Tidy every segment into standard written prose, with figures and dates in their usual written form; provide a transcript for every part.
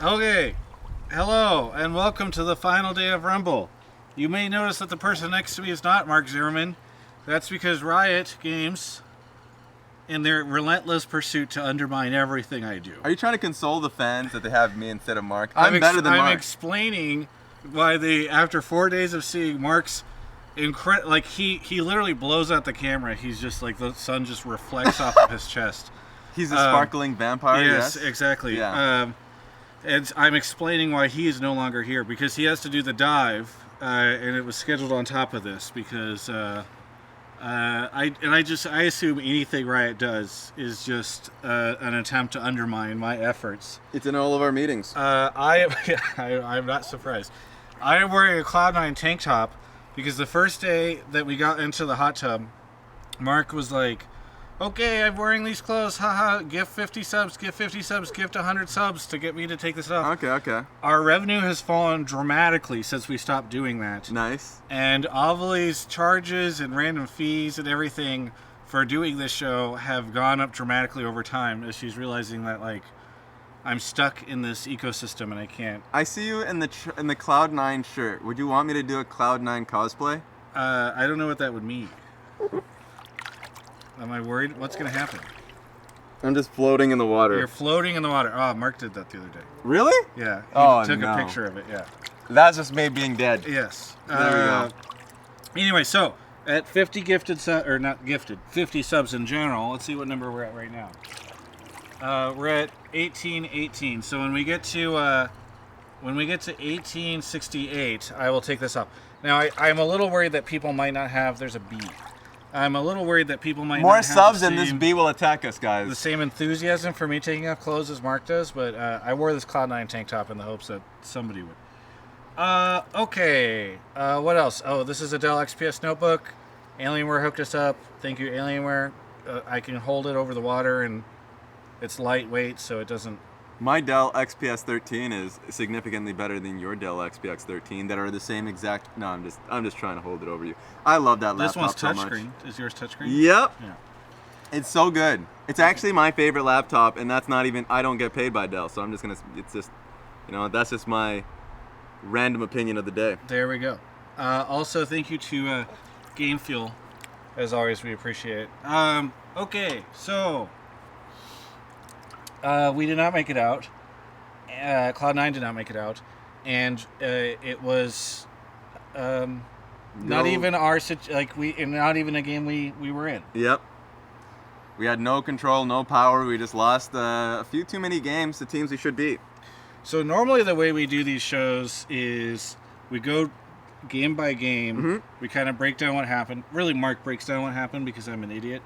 Okay, hello and welcome to the final day of Rumble. You may notice that the person next to me is not Mark Zimmerman. That's because Riot Games, in their relentless pursuit to undermine everything I do. Are you trying to console the fans that they have me instead of Mark? I'm better than Mark. I'm explaining why after 4 days of seeing Mark's he literally blows out the camera. He's just like the sun just reflects off of his chest. He's a sparkling vampire. Yes, exactly. Yeah. And I'm explaining why he is no longer here because he has to do the dive, and it was scheduled on top of this because I assume anything Riot does is just an attempt to undermine my efforts. It's in all of our meetings. I'm not surprised. I am wearing a Cloud9 tank top because the first day that we got into the hot tub, Mark was like, okay, I'm wearing these clothes, haha, gift 50 subs, gift 50 subs, gift 100 subs to get me to take this off. Okay. Our revenue has fallen dramatically since we stopped doing that. Nice. And Avali's charges and random fees and everything for doing this show have gone up dramatically over time as she's realizing that, like, I'm stuck in this ecosystem and I can't. I see you in the Cloud9 shirt. Would you want me to do a Cloud9 cosplay? I don't know what that would mean. Am I worried? What's going to happen? I'm just floating in the water. You're floating in the water. Oh, Mark did that the other day. Really? Yeah. He took no. a picture of it, yeah. That's just me being dead. Yes. There we go. Anyway, so at 50 gifted, 50 subs in general, let's see what number we're at right now. We're at 1818. So when we get to 1868, I will take this off. Now I'm a little worried that people might not have. There's a B. I'm a little worried that people might More not have subs and this bee will attack us, guys. the same enthusiasm for me taking off clothes as Mark does, but I wore this Cloud9 tank top in the hopes that somebody would. Okay. What else? Oh, this is a Dell XPS notebook. Alienware hooked us up. Thank you, Alienware. I can hold it over the water, and it's lightweight, so it doesn't... My Dell XPS 13 is significantly better than your Dell XPS 13 that are the same exact... No, I'm just trying to hold it over you. I love that laptop so much. This one's touchscreen. Is yours touchscreen? Yep. Yeah. It's so good. It's actually my favorite laptop, and that's not even... I don't get paid by Dell, so I'm just going to... It's just... that's just my random opinion of the day. There we go. Also, thank you to Game Fuel. As always, we appreciate it. Okay, so... we did not make it out. Cloud9 did not make it out, and it was not even not even a game we were in. Yep. We had no control, no power. We just lost a few too many games to teams we should beat. So normally the way we do these shows is we go game by game. Mm-hmm. We kind of break down what happened. Really, Mark breaks down what happened because I'm an idiot.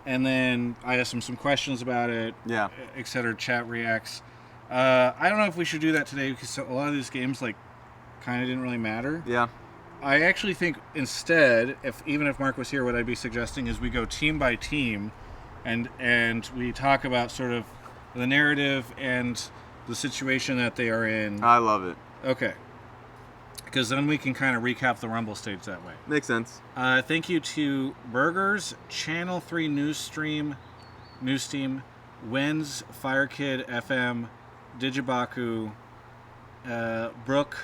And then I ask him some questions about it, Yeah. etc. Chat reacts. I don't know if we should do that today because a lot of these games kind of didn't really matter. Yeah. I actually think instead, even if Mark was here, what I'd be suggesting is we go team by team, and we talk about sort of the narrative and the situation that they are in. I love it. Okay. Because then we can kind of recap the Rumble stage that way. Makes sense. Thank you to Burgers, Channel 3 News Team, Wens, Firekid, FM, Digibaku, Brooke,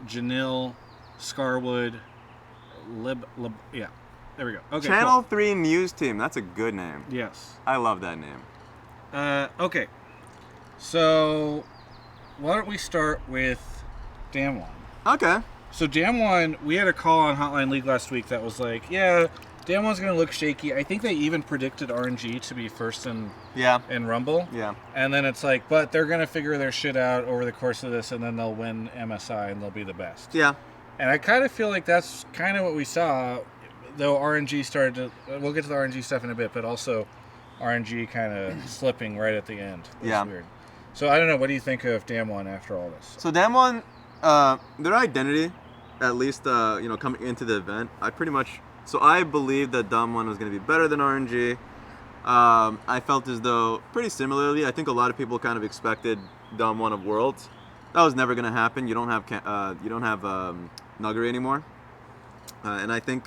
Janil, Scarwood, yeah, there we go. Okay, Channel 3 News Team. That's a good name. Yes. I love that name. Okay. So, why don't we start with Damwon? Okay. So Damwon, we had a call on Hotline League last week that was like, yeah, Damwon's going to look shaky. I think they even predicted RNG to be first in Rumble. Yeah. And then it's like, but they're going to figure their shit out over the course of this, and then they'll win MSI, and they'll be the best. Yeah. And I kind of feel like that's kind of what we saw, though RNG started to... We'll get to the RNG stuff in a bit, but also RNG kind of slipping right at the end. It was weird. So I don't know, what do you think of Damwon after all this? So Damwon... their identity, at least, coming into the event, I believed that Damwon was going to be better than RNG. I felt as though, pretty similarly, I think a lot of people kind of expected Damwon of Worlds. That was never going to happen. You don't have Nuggery anymore. And I think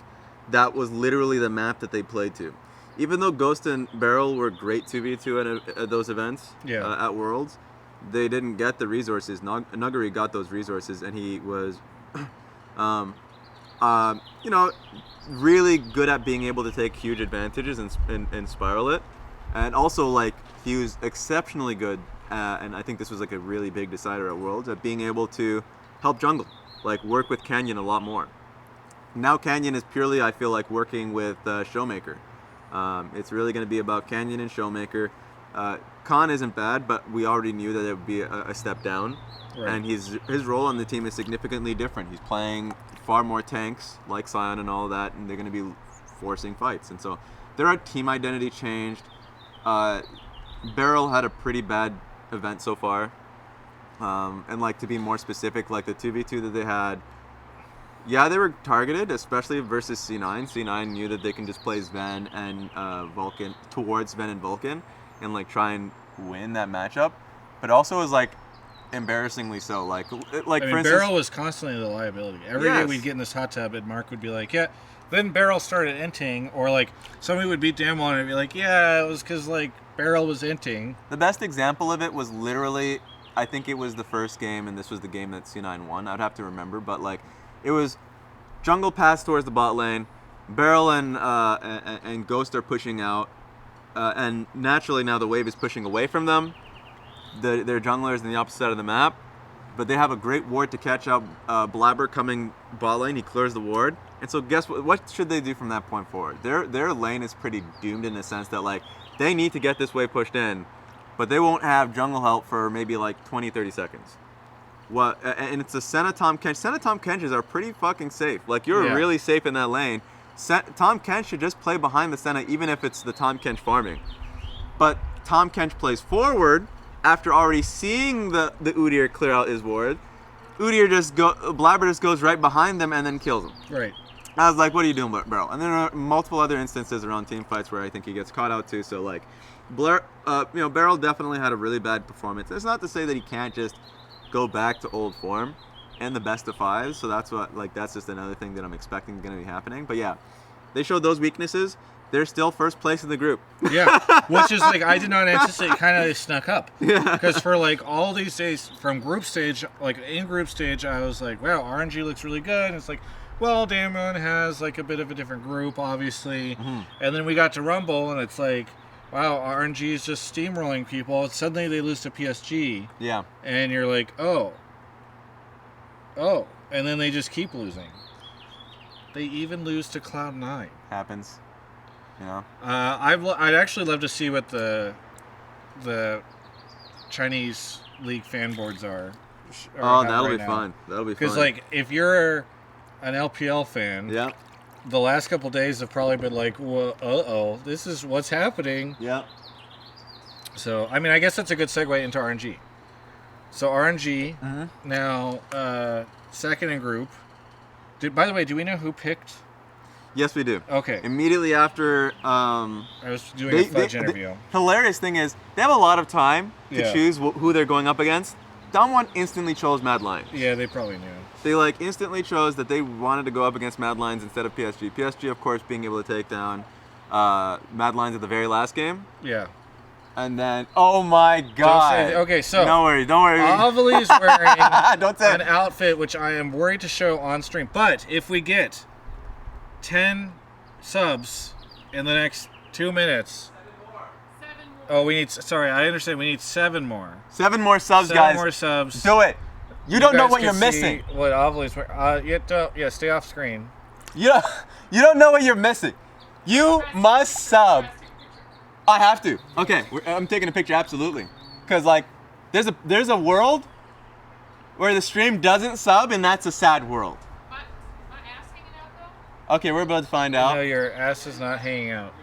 that was literally the map that they played to. Even though Ghost and Barrel were great 2v2 at those events, at Worlds, they didn't get the resources. Nuguri got those resources, and he was, you know, really good at being able to take huge advantages and spiral it. And also, like, he was exceptionally good, and I think this was like a really big decider at Worlds, at being able to help jungle, like work with Canyon a lot more. Now Canyon is purely, I feel like, working with Showmaker. It's really going to be about Canyon and Showmaker. Khan isn't bad, but we already knew that it would be a step down. Right. And his role on the team is significantly different. He's playing far more tanks, like Sion and all of that, and they're going to be forcing fights. And so their team identity changed. Beryl had a pretty bad event so far. And like, to be more specific, like the 2v2 that they had, yeah, they were targeted, especially versus C9. C9 knew that they can just play Sven and Vulcan towards Sven and Vulcan and like try and win that matchup. But also was like embarrassingly so. Like I for mean, instance, Beryl was constantly the liability. Every day we'd get in this hot tub and Mark would be like, yeah. Then Beryl started inting, or like somebody would beat Damwon and be like, yeah, it was because like Beryl was inting. The best example of it was literally, I think it was the first game, and this was the game that C9 won. I'd have to remember, but like, it was jungle pass towards the bot lane. Beryl and Ghost are pushing out, and naturally now the wave is pushing away from them. Their jungler is in the opposite side of the map, but they have a great ward to catch out Blabber coming bot lane. He clears the ward, and so guess what? What should they do from that point forward? Their lane is pretty doomed in the sense that like they need to get this wave pushed in, but they won't have jungle help for maybe like 20-30 seconds. And it's a Senna Tom Kench. Senna Tom Kenches are pretty fucking safe. Like, you're really safe in that lane. Tom Kench should just play behind the Senna, even if it's the Tom Kench farming. But Tom Kench plays forward after already seeing the Udyr clear out his ward. Blabber just goes right behind them and then kills him. Right. I was like, what are you doing, Beryl? And there are multiple other instances around team fights where I think he gets caught out too. So like, Beryl definitely had a really bad performance. It's not to say that he can't just go back to old form and the best of fives. So that's just another thing that I'm expecting going to be happening. But yeah, they showed those weaknesses. They're still first place in the group. Yeah, which is like, I did not anticipate, kind of snuck up. Yeah. Because for like all these days from group stage, like in group stage, I was like, wow, RNG looks really good. And it's like, well, Damwon has like a bit of a different group, obviously. Mm-hmm. And then we got to Rumble, and it's like, wow, RNG is just steamrolling people. Suddenly they lose to PSG. Yeah. And you're like, oh. And then they just keep losing. They even lose to Cloud9. Happens. Yeah. I'd actually love to see what the Chinese League fan boards are. Oh, that'll be fun. That'll be fun. Because like, if you're an LPL fan, yeah, the last couple of days have probably been like, well, this is what's happening. Yeah. So, I mean, I guess that's a good segue into RNG. So RNG now second in group. By the way, do we know who picked? Yes, we do. Okay. Immediately after, I was doing a fudge interview. Hilarious thing is, they have a lot of time to choose who they're going up against. Damwon instantly chose Mad Lions. Yeah, they probably knew. They like instantly chose that they wanted to go up against Mad Lions instead of PSG. PSG, of course, being able to take down Mad Lions at the very last game. Yeah. And then, oh my god. Okay, so. Don't worry. Avali is wearing Don't say an outfit which I am worried to show on stream. But if we get 10 subs in the next 2 minutes. 7 more. Oh, I understand. We need 7 more. 7 more subs, guys. 7 more subs. Do it. You don't know what you're missing. What Avali's wearing. Stay off screen. You don't know what you're missing. You must sub. I have to. Okay, I'm taking a picture, absolutely. Because, like, there's a world where the stream doesn't sub, and that's a sad world. My ass hanging out, though? Okay, we're about to find out. No, your ass is not hanging out.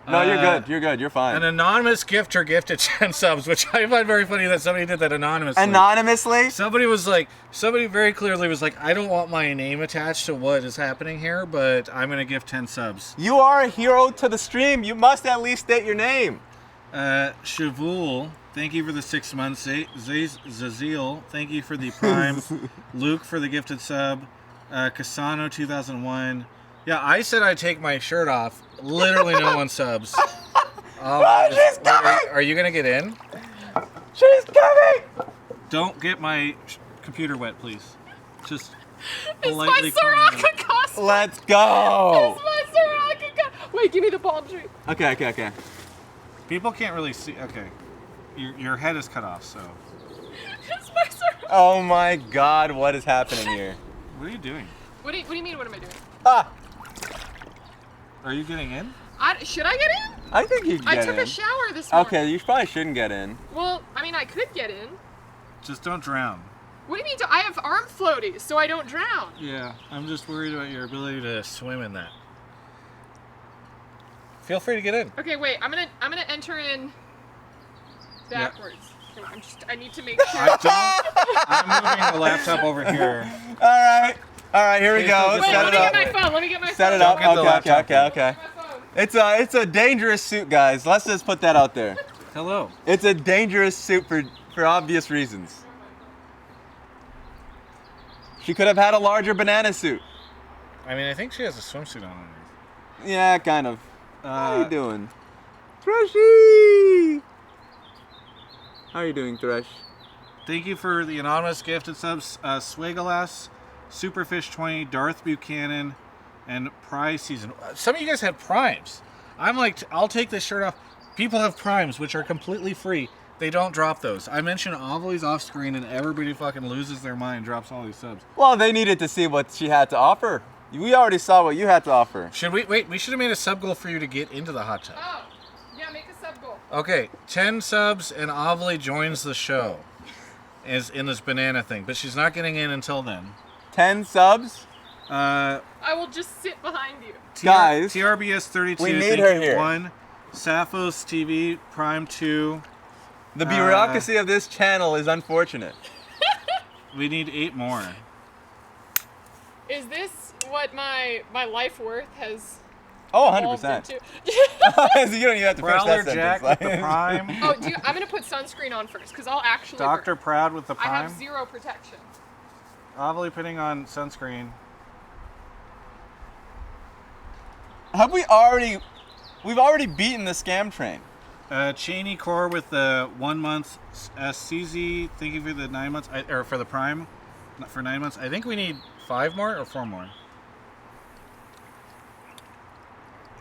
No, you're good. You're good. You're fine. An anonymous gifter gifted 10 subs, which I find very funny that somebody did that anonymously. Anonymously? Somebody very clearly was like, I don't want my name attached to what is happening here, but I'm going to gift 10 subs. You are a hero to the stream. You must at least state your name. Shavul, thank you for the 6 months. Zazil, thank you for the prime. Luke for the gifted sub. Casano 2001. Yeah, I said I'd take my shirt off. Literally no one subs. She's coming! Are you going to get in? She's coming! Don't get my computer wet, please. Just It's my politely call me. Soraka costume. Let's go! It's my Soraka costume. Wait, give me the palm tree. Okay. People can't really see. Okay. Your head is cut off, so. It's my Soraka. Oh my god, what is happening here? What are you doing? What do you mean? What am I doing? Ah! Are you getting in? Should I get in? I think you can I get took in. a shower this morning. Okay, you probably shouldn't get in. Well, I mean, I could get in. Just don't drown. What do you mean? I have arm floaties, so I don't drown. Yeah, I'm just worried about your ability to swim in that. Feel free to get in. Okay, wait. I'm gonna enter in backwards. I need to make sure. I'm moving the laptop over here. Alright, here we go. Wait, Wait, Set let it me up. get my phone. Let me get my Set phone. it up. Don't get the laptop. Okay. My phone. It's a dangerous suit, guys. Let's just put that out there. Hello. It's a dangerous suit for obvious reasons. She could have had a larger banana suit. I mean, I think she has a swimsuit on underneath. Yeah, kind of. How are you doing? Threshy! How are you doing, Thresh? Thank you for the anonymous gifted subs, Swigalas, Superfish20, Darth Buchanan, and Prize Season. Some of you guys had primes. I'm like, I'll take this shirt off. People have primes, which are completely free. They don't drop those. I mentioned Ovily's off screen, and everybody fucking loses their mind, drops all these subs. Well, they needed to see what she had to offer. We already saw what you had to offer. Should we wait? We should have made a sub goal for you to get into the hot tub. Oh, yeah. Make a sub goal. Okay, 10 subs, and Ovily joins the show. Is in this banana thing, but she's not getting in until then. 10 subs? I will just sit behind you. Guys, TRBS 32. we need thank her you, here. 1. Sappho's TV Prime 2. The bureaucracy of this channel is unfortunate. We need 8 more. Is this what my life worth has Oh, evolved 100%. into? You don't even have to finish Prowler that Jack sentence. with the Prime. Oh, I'm gonna put sunscreen on first because I'll actually. Dr. Proud with the I have Prime. 0 protection. Ovily putting on sunscreen. Have we already... We've already beaten the scam train. Cheney Core with the 1 month. CZ, thank you for the 9 months. Or for the Prime. For 9 months. I think we need 5 more or 4 more.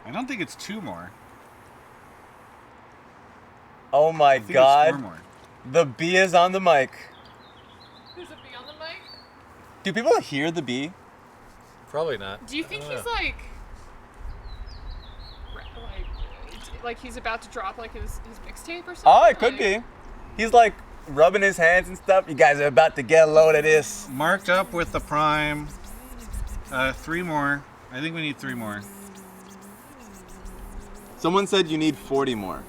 I don't think it's 2 more. Oh my I think it's 4 god. more. The bee is on the mic. There's a bee on the mic. Do people hear the bee? Probably not. Do you think he's like he's about to drop like his mixtape or something? Oh, it could Like- be. He's like rubbing his hands and stuff. You guys are about to get a load of this. Marked up with the Prime. 3 more. I think we need 3 more. Someone said you need 40 more.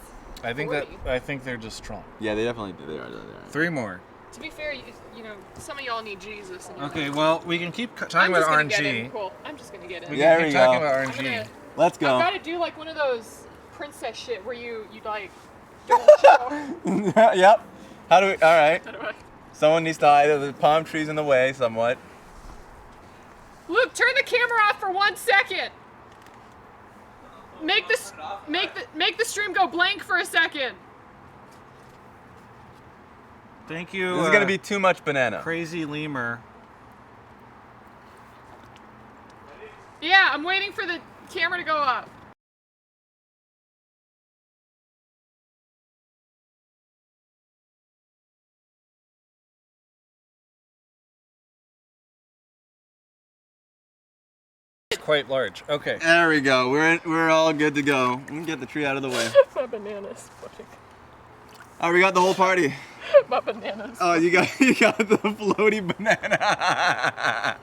I think 40? I think they're just strong. Yeah, they definitely do. They are. 3 more. To be fair, you know, some of y'all need Jesus. And you're Okay, like, well, we can keep talking I'm just about gonna get in. RNG. Cool. I'm just gonna get in. We Yeah, can there keep we talking go. about I'm RNG. gonna, Let's I've go. got to do like one of those princess shit where you like don't show. Yep. How do we? All right. How do I? Someone needs to hide the palm trees in the way somewhat. Luke, turn the camera off for 1 second. Make the stream go blank for a second. Thank you. This is gonna be too much banana. Crazy Lemur. Yeah, I'm waiting for the camera to go up. It's quite large. Okay. There we go. We're all good to go. Let me get the tree out of the way. My banana's floating. Oh, we got the whole party. My banana's. Oh, you got the floaty banana.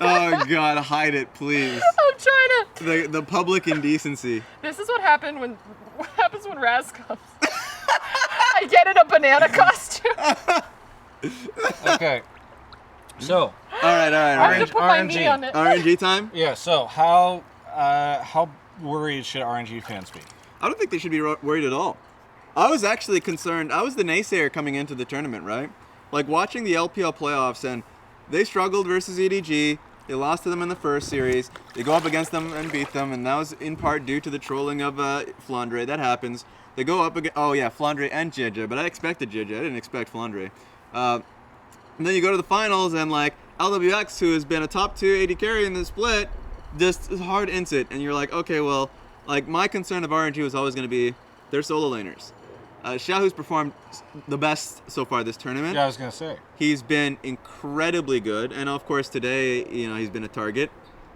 Oh God, hide it, please. I'm trying to. The public indecency. This is what happens when Raz comes. I get in a banana costume. Okay. So, All right. I have to put my RNG. knee on it. RNG time. yeah. So how worried should RNG fans be? I don't think they should be worried at all. I was actually concerned. I was the naysayer coming into the tournament, right? Like watching the LPL playoffs, and they struggled versus EDG. They lost to them in the first series. They go up against them and beat them, and that was in part due to the trolling of Flandre. That happens. They go up against, oh yeah, Flandre and JJ, but I expected JJ. I didn't expect Flandre. And then you go to the finals, and like LWX, who has been a top 2 AD carry in the split, just hard ints it, and you're like, okay, well, like my concern of RNG was always going to be their solo laners. Xiaohu's performed the best so far this tournament. Yeah, I was gonna say. He's been incredibly good, and of course today, he's been a target.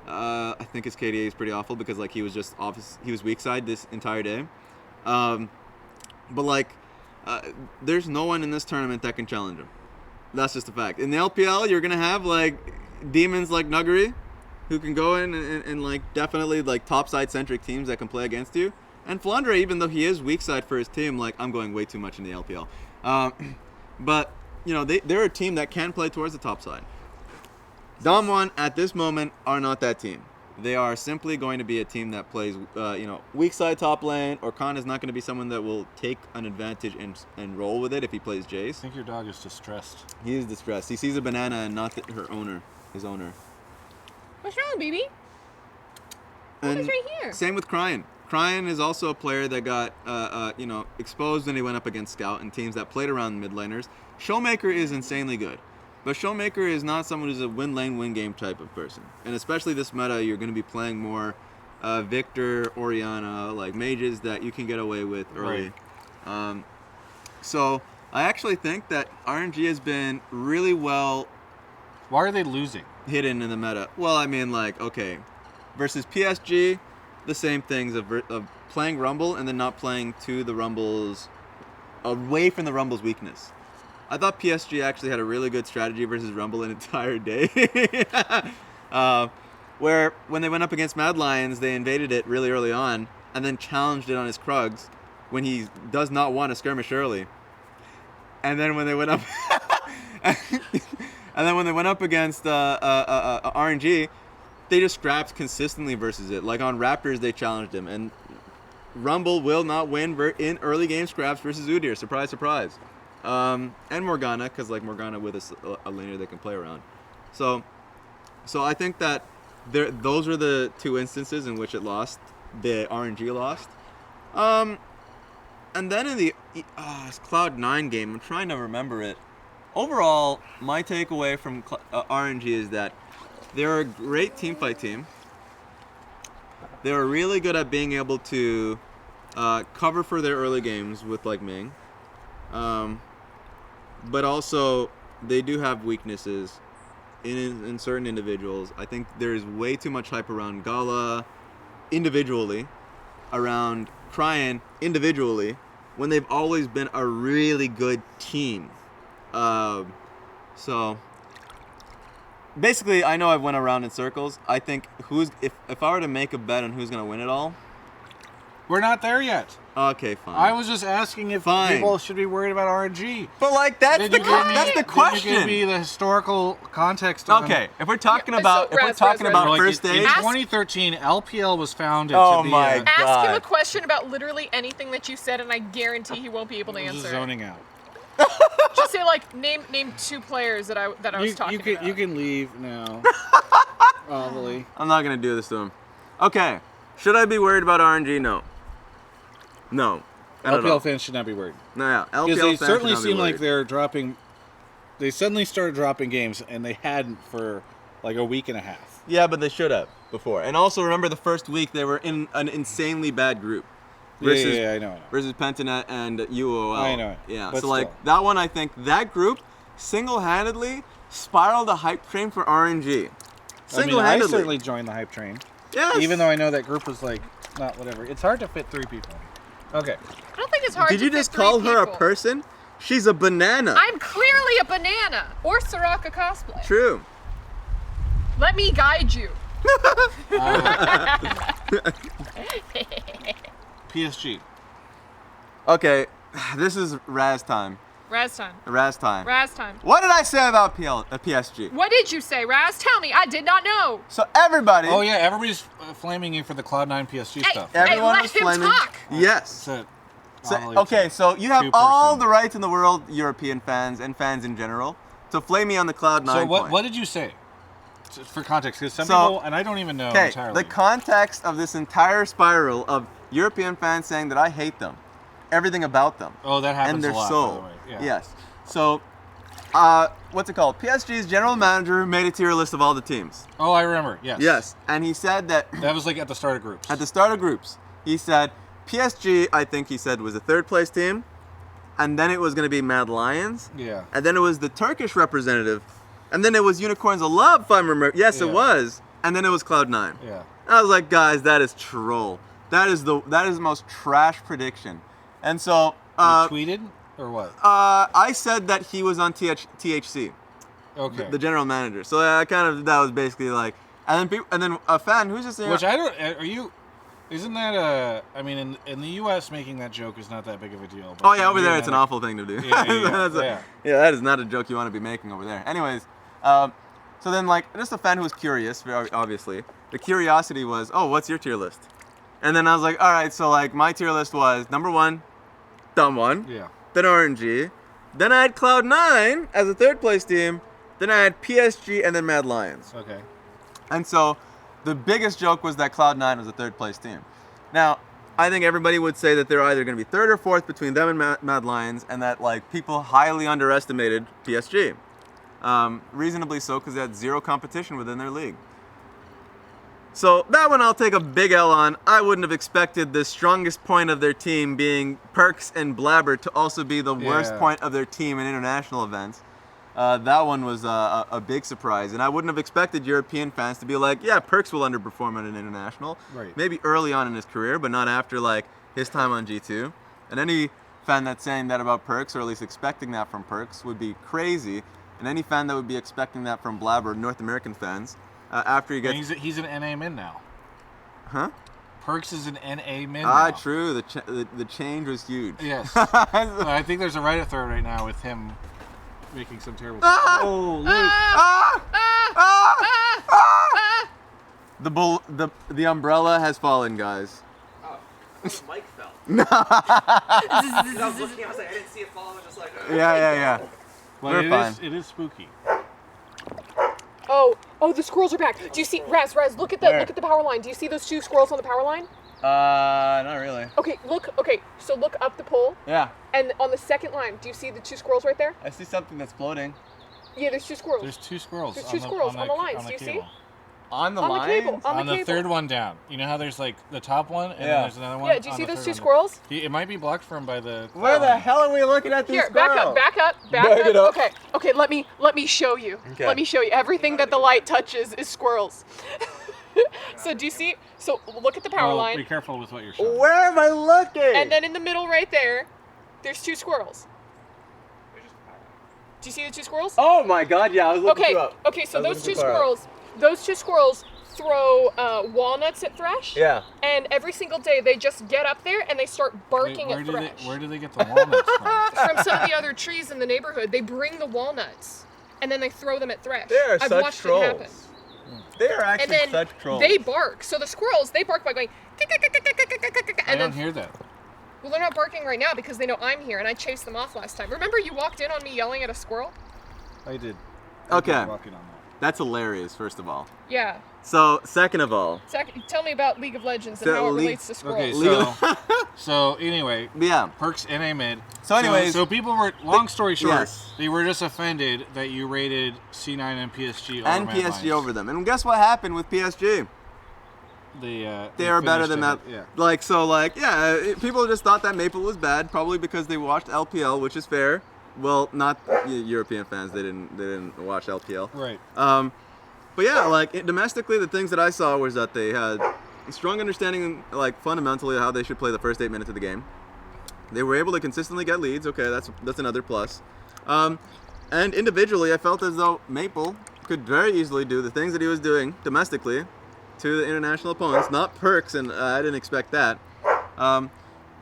I think his KDA is pretty awful because like he was just he was weak side this entire day. But like, there's no one in this tournament that can challenge him. That's just a fact. In the LPL, you're gonna have like demons like Nuggery, who can go in and like definitely like top side centric teams that can play against you. And Flandre, even though he is weak side for his team, like I'm going way too much in the LPL. But they're a team that can play towards the top side. Dom1 at this moment are not that team. They are simply going to be a team that plays, weak side top lane. Or Khan is not going to be someone that will take an advantage and roll with it if he plays Jace. I think your dog is distressed. He is distressed. He sees a banana and not his owner. What's wrong, baby? And He's right here. Same with Cryan. Cryan is also a player that got, exposed when he went up against Scout and teams that played around mid laners. Showmaker is insanely good, but Showmaker is not someone who's a win lane, win game type of person. And especially this meta, you're going to be playing more Victor, Orianna, like mages that you can get away with early. Right. So I actually think that RNG has been really well. Why are they losing? Hidden in the meta. Well, I mean, like, okay, versus PSG. The same things of playing Rumble and then not playing to the Rumble's, away from the Rumble's weakness. I thought PSG actually had a really good strategy versus Rumble an entire day. Where when they went up against Mad Lions, they invaded it really early on and then challenged it on his Krugs when he does not want to skirmish early. And then when they went up, against RNG, they just scrapped consistently versus it. Like on Raptors, they challenged him, and Rumble will not win in early game scraps versus Udyr. Surprise, surprise. And Morgana, because like Morgana with a laner they can play around. So I think that those are the two instances in which it lost. The RNG lost. And then in the Cloud9 game, I'm trying to remember it. Overall, my takeaway from RNG is that they're a great teamfight team. They're really good at being able to cover for their early games with like Ming. But also, they do have weaknesses in certain individuals. I think there's way too much hype around Gala individually, around Cryan individually, when they've always been a really good team. So basically, I know I've went around in circles. I think if I were to make a bet on who's gonna win it all, we're not there yet. Okay, fine. I was just asking if people should be worried about RNG. But like that's the question. Did you give me the historical context? Okay, if we're talking about first stage, in 2013, LPL was founded. Oh to be my God! Ask him a question about literally anything that you said, and I guarantee he won't be able to answer. Just zoning out. Just say like name 2 players that I was talking about. You can leave now. Probably. I'm not gonna do this to him. Okay, should I be worried about RNG? No. LPL fans should not be worried. No, yeah. LPL because they fans certainly should not be seem like worried. they're dropping. They suddenly started dropping games, and they hadn't for like a week and a half. Yeah, but they should have before. And also remember the first week they were in an insanely bad group. Versus, I know. Versus Pentanet and UOL. I know. Yeah, But so like still. that one, I think that group single-handedly spiraled the hype train for RNG. Single-handedly. I certainly joined the hype train. Yes. Even though I know that group was like not whatever. It's hard to fit 3 people. Okay. I don't think it's hard. Did you just call her a person? She's a banana. I'm clearly a banana or Soraka cosplay. True. Let me guide you. PSG. Okay, this is Raz time. Raz time. Raz time. Raz time. What did I say about PSG? What did you say, Raz? Tell me. I did not know. So everybody. Oh yeah, everybody's flaming you for the Cloud9 PSG stuff. Everyone let was him flaming. talk. Yes. Okay, so you have all the rights in the world, European fans and fans in general, to flame me on the Cloud9 So point. what did you say? For context, because some people, and I don't even know entirely. The context of this entire spiral of European fans saying that I hate them everything about them. Oh, that happens And their a lot, soul. by the way. Yeah. Yes. So, what's it called? PSG's general manager made a tier list of all the teams. Oh, I remember. Yes. Yes. And he said that That was like at the start of groups. at the start of groups, he said PSG, I think he said, was a third place team. And then it was going to be Mad Lions. Yeah. And then it was the Turkish representative. And then it was Unicorns of Love, if I remember. Yes, it Yeah. was. And then it was Cloud9. Yeah. I was like, guys, that is troll. That is the most trash prediction. And so You tweeted or what? I said that he was on THC, Okay. the general manager. So that was basically like, and then a fan who's just Which I don't. Are you? Isn't that I mean, in the U.S., making that joke is not that big of a deal. But Oh yeah, over there it's an awful thing to do. Yeah. Yeah, that is not a joke you want to be making over there. Anyways, so then like just a fan who was curious, obviously. The curiosity was, oh, what's your tier list? And then I was like, all right, so like my tier list was number 1, Dumb One. Yeah. Then RNG. Then I had Cloud9 as a third place team. Then I had PSG and then Mad Lions. Okay. And so the biggest joke was that Cloud9 was a third place team. Now, I think everybody would say that they're either going to be third or fourth between them and Mad Lions, and that like people highly underestimated PSG. Reasonably so, because they had zero competition within their league. So that one I'll take a big L on. I wouldn't have expected the strongest point of their team being Perks and Blabber to also be the worst point of their team in international events. That one was a big surprise, and I wouldn't have expected European fans to be like, yeah, Perks will underperform at an international. Right. Maybe early on in his career, but not after like his time on G2. And any fan that's saying that about Perks, or at least expecting that from Perks, would be crazy. And any fan that would be expecting that from Blabber, North American fans, after he gets... He's an NA min now. Huh? Perks is an NA min now. True. The change was huge. Yes. I think there's a Reddit thread right now with him making some terrible... Oh, Luke. The umbrella has fallen, guys. Oh, Mike fell. I was looking, I was like, I didn't see it fall. I was just like, Yeah. Well, We're fine. It is spooky. Oh, the squirrels are back. Do you see, Raz, look at the power line. Do you see those 2 squirrels on the power line? Not really. Okay, so look up the pole. Yeah. And on the second line, do you see the 2 squirrels right there? I see something that's floating. Yeah, there's 2 squirrels. There's 2 squirrels. There's 2 squirrels on the lines. Do you see? cable. On the On the line? cable. On the third one down. You know how there's like the top one and then there's another one? Yeah, do you on see the those third 2 one. squirrels? It might be blocked from by the... Where the hell are we looking at these Here, squirrels? back up. Back it up. Okay, let me show you. Okay. Let me show you. Everything that the light touches is squirrels. So do you see? So look at the power Be line. careful with what you're showing. Where am I looking? And then in the middle right there's 2 squirrels. Do you see the 2 squirrels? Oh my god, yeah, I was looking up. Okay, so I was those looking 2 squirrels throw walnuts at Thresh. Yeah. And every single day they just get up there and they start barking Wait, at Thresh. where do they get the walnuts from? From some of the other trees in the neighborhood, they bring the walnuts and then they throw them at Thresh. They are I've such watched trolls. it happen. They are And actually then such trolls. they bark. So the squirrels, they bark by going. I And don't then, hear that. well, they're not barking right now because they know I'm here and I chased them off last time. Remember you walked in on me yelling at a squirrel? I did. Okay. Walking on that. That's hilarious, first of all. Yeah. So, second of all, Tell me about League of Legends and So how it League- relates to squirrels. Okay, so anyway, yeah. Perks NA mid. So anyways- so people were, long story short, yes. they were just offended that you rated C9 and PSG over And Mad PSG Lions. over them. And guess what happened with PSG? They are better finished than that. it, Yeah. People just thought that Maple was bad, probably because they watched LPL, which is fair. Well, not European fans. They didn't watch LPL. Right. But yeah, domestically, the things that I saw was that they had a strong understanding, fundamentally, of how they should play the first 8 minutes of the game. They were able to consistently get leads. Okay, that's another plus. And individually, I felt as though Maple could very easily do the things that he was doing domestically to the international opponents. Not Perks, and I didn't expect that. And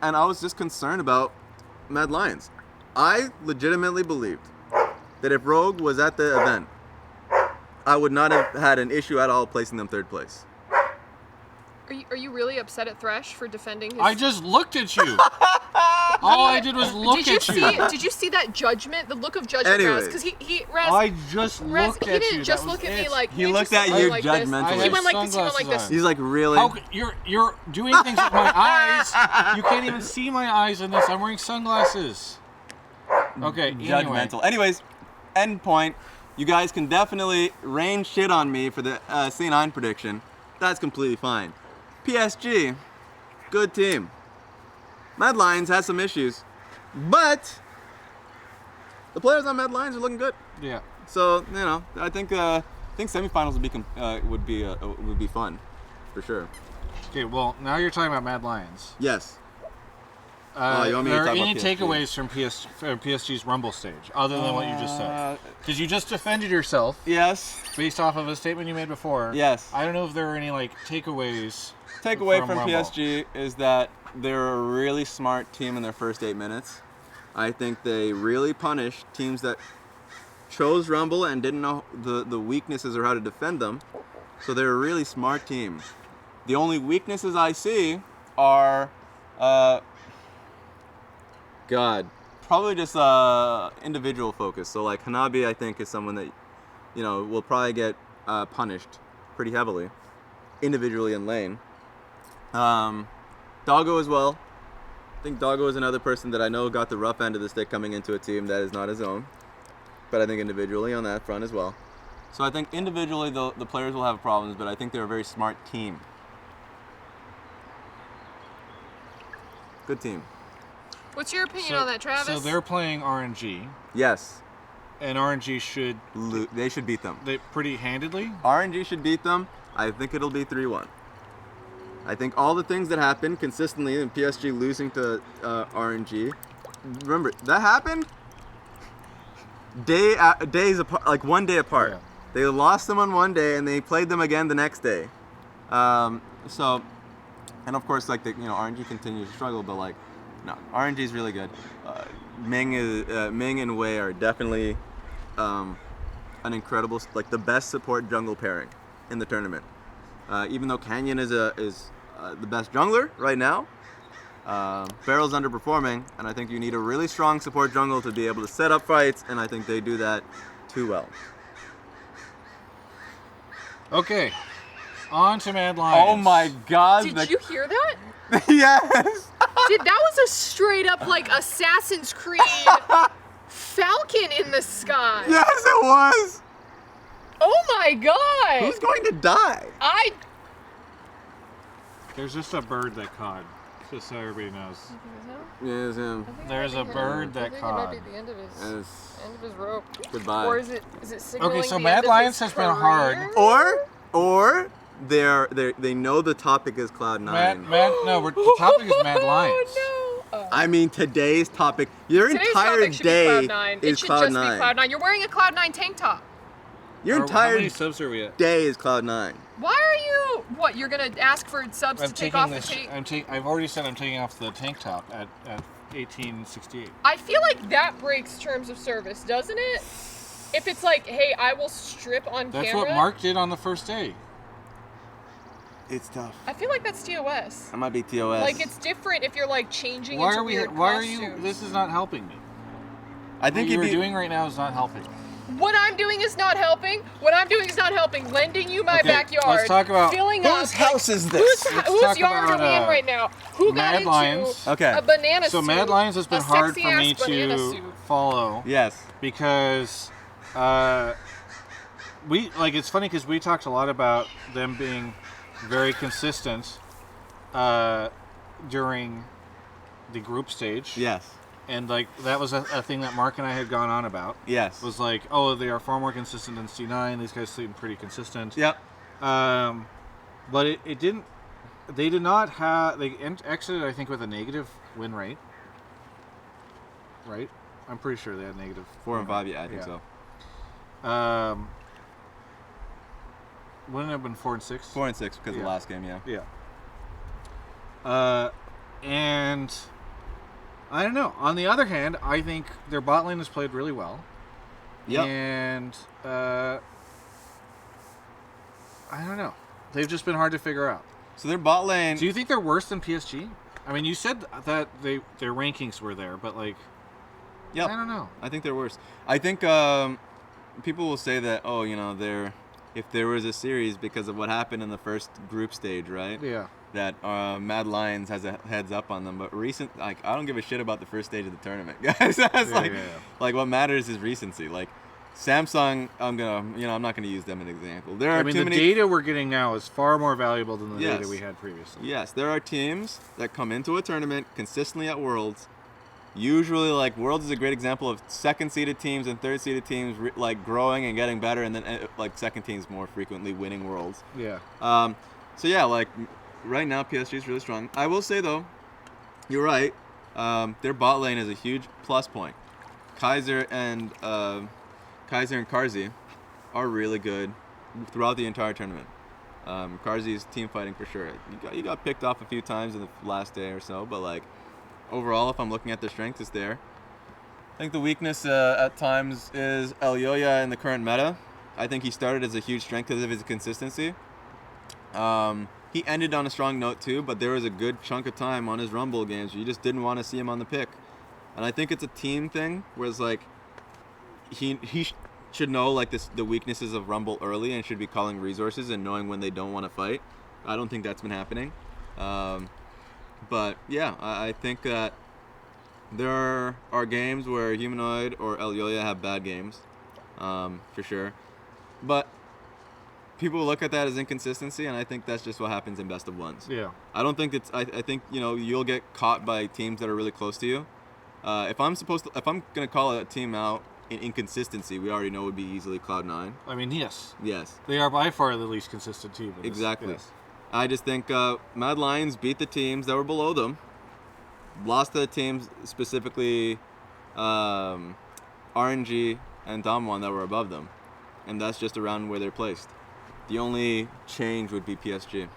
I was just concerned about Mad Lions. I legitimately believed that if Rogue was at the event, I would not have had an issue at all placing them third place. Are you really upset at Thresh for defending his... I just looked at you. All I did was look Did you at you. Did you see that judgment? The look of judgment, Anyways. Raz? Because Raz, I just Raz, looked he at didn't you. just That look was at me it. like. He didn't looked just at look you like this. judgmentally. He went like this. He went like Sunglasses this. on. He's like, really? How you're doing things with my eyes? You can't even see my eyes in this. I'm wearing sunglasses. Okay. Anyway. Judgmental. Anyways, end point. You guys can definitely rain shit on me for the C9 prediction. That's completely fine. PSG, good team. Mad Lions has some issues, but the players on Mad Lions are looking good. Yeah. So I think semifinals would be fun, for sure. Okay. Well, now you're talking about Mad Lions. Yes. You want me to Are there talk about any PSG? takeaways from PSG's Rumble stage, other than what you just said? Because you just defended yourself Yes. based off of a statement you made before. Yes. I don't know if there are any takeaways. Takeaway from Rumble. PSG is that they're a really smart team in their first 8 minutes. I think they really punished teams that chose Rumble and didn't know the weaknesses or how to defend them. So they're a really smart team. The only weaknesses I see are, probably just individual focus. So like Hanabi, I think, is someone that, will probably get punished pretty heavily, individually in lane. Doggo as well. I think Doggo is another person that I know got the rough end of the stick coming into a team that is not his own. But I think individually on that front as well. So I think individually the players will have problems, but I think they're a very smart team. Good team. What's your opinion on that, Travis? So they're playing RNG, Yes. and RNG should They should beat them. pretty handedly. RNG should beat them. I think it'll be 3-1. I think all the things that happened consistently in PSG losing to RNG. Remember, that happened days apart, like 1 day apart. Yeah. They lost them on 1 day and they played them again the next day. And of course, RNG continues to struggle, but no, RNG is really good. Ming and Wei are definitely an incredible, the best support jungle pairing in the tournament. Even though Canyon is the best jungler right now, Barrel's underperforming, and I think you need a really strong support jungle to be able to set up fights, and I think they do that too well. Okay, on to Mad Lions. Oh my God! Did you hear that? Yes. That was a straight up Assassin's Creed falcon in the sky. Yes, it was. Oh my God! Who's going to die? There's just a bird that cawed, just so everybody knows. Yes, him. There's a bird that cawed. It might be the end of his, Yes. end of his rope. Goodbye. Or is it signaling Okay, so the Mad end of Lions his has been hard. career? Or they know the topic is Cloud9. The topic is Mad Lions. Oh, no. I mean, today's topic. Your Today's entire topic should be day Cloud9. is It should just be Cloud9. Cloud9. You're wearing a Cloud9 tank top. Your How entire many subs are we at? day is Cloud9. Why are you? What? You're gonna ask for subs to take off the tank? I've already said I'm taking off the tank top at 1868. I feel like that breaks terms of service, doesn't it? If it's like, hey, I will strip on That's camera. what Mark did on the first day. It's tough. I feel like that's TOS. That might be TOS. It's different if you're changing Why into are we? weird Why are costumes. you? This is not helping me. I think what you're you're doing right now is not helping. What I'm doing is not helping. What I'm doing is not helping. Lending you my Okay, backyard. let's talk about- filling Whose up. house is this? Whose talk yard about, are we in right now? Who got Mad into Lions. Okay. a banana So suit? Mad Lions has been a hard for me sexy-ass banana to suit. follow Yes. because it's funny because we talked a lot about them being very consistent during the group stage. Yes. And that was a thing that Mark and I had gone on about. Yes. Was they are far more consistent than C9. These guys seem pretty consistent. Yep. But it didn't. They did not have. They exited, I think, with a negative win rate. Right. I'm pretty sure they had negative. 4 and 5. Yeah, I think Yeah. so. Wouldn't it have been 4 and 6? 4 and 6 because of Yeah. the last game. Yeah. Yeah. And I don't know. On the other hand, I think their bot lane has played really well. Yep. And I don't know. They've just been hard to figure out. So their bot lane. Do you think they're worse than PSG? I mean, you said that their rankings were there, but like, Yep. I don't know. I think they're worse. I think people will say that, oh, you know, if there was a series because of what happened in the first group stage, right? Yeah. That Mad Lions has a heads up on them. But I don't give a shit about the first stage of the tournament, guys. Like what matters is recency. Like Samsung, I'm not gonna use them as an example. There are the data we're getting now is far more valuable than the data we had previously. Yes, there are teams that come into a tournament consistently at Worlds. Usually, like Worlds is a great example of second-seeded teams and third-seeded teams like growing and getting better, and then like second teams more frequently winning Worlds. Yeah. So yeah, like right now PSG is really strong. I will say though, you're right. Their bot lane is a huge plus point. Kaiser and Karzi are really good throughout the entire tournament. Karzi's team fighting for sure. You got picked off a few times in the last day or so, but like. Overall, if I'm looking at their strength, it's there. I think the weakness at times is Elyoya in the current meta. I think he started as a huge strength because of his consistency. He ended on a strong note too, but there was a good chunk of time on his Rumble games where you just didn't want to see him on the pick. And I think it's a team thing, whereas like he should know like the weaknesses of Rumble early and should be calling resources and knowing when they don't want to fight. I don't think that's been happening. But yeah, I think that there are games where Humanoid or Elyoya have bad games, for sure. But people look at that as inconsistency, and I think that's just what happens in best of ones. Yeah. I don't think it's. I think you'll get caught by teams that are really close to you. If I'm gonna call a team out in inconsistency, we already know it would be easily Cloud9. I mean, yes. Yes. They are by far the least consistent team. Exactly. Yes. I just think Mad Lions beat the teams that were below them, lost to the teams specifically RNG and Damwon that were above them, and that's just around where they're placed. The only change would be PSG.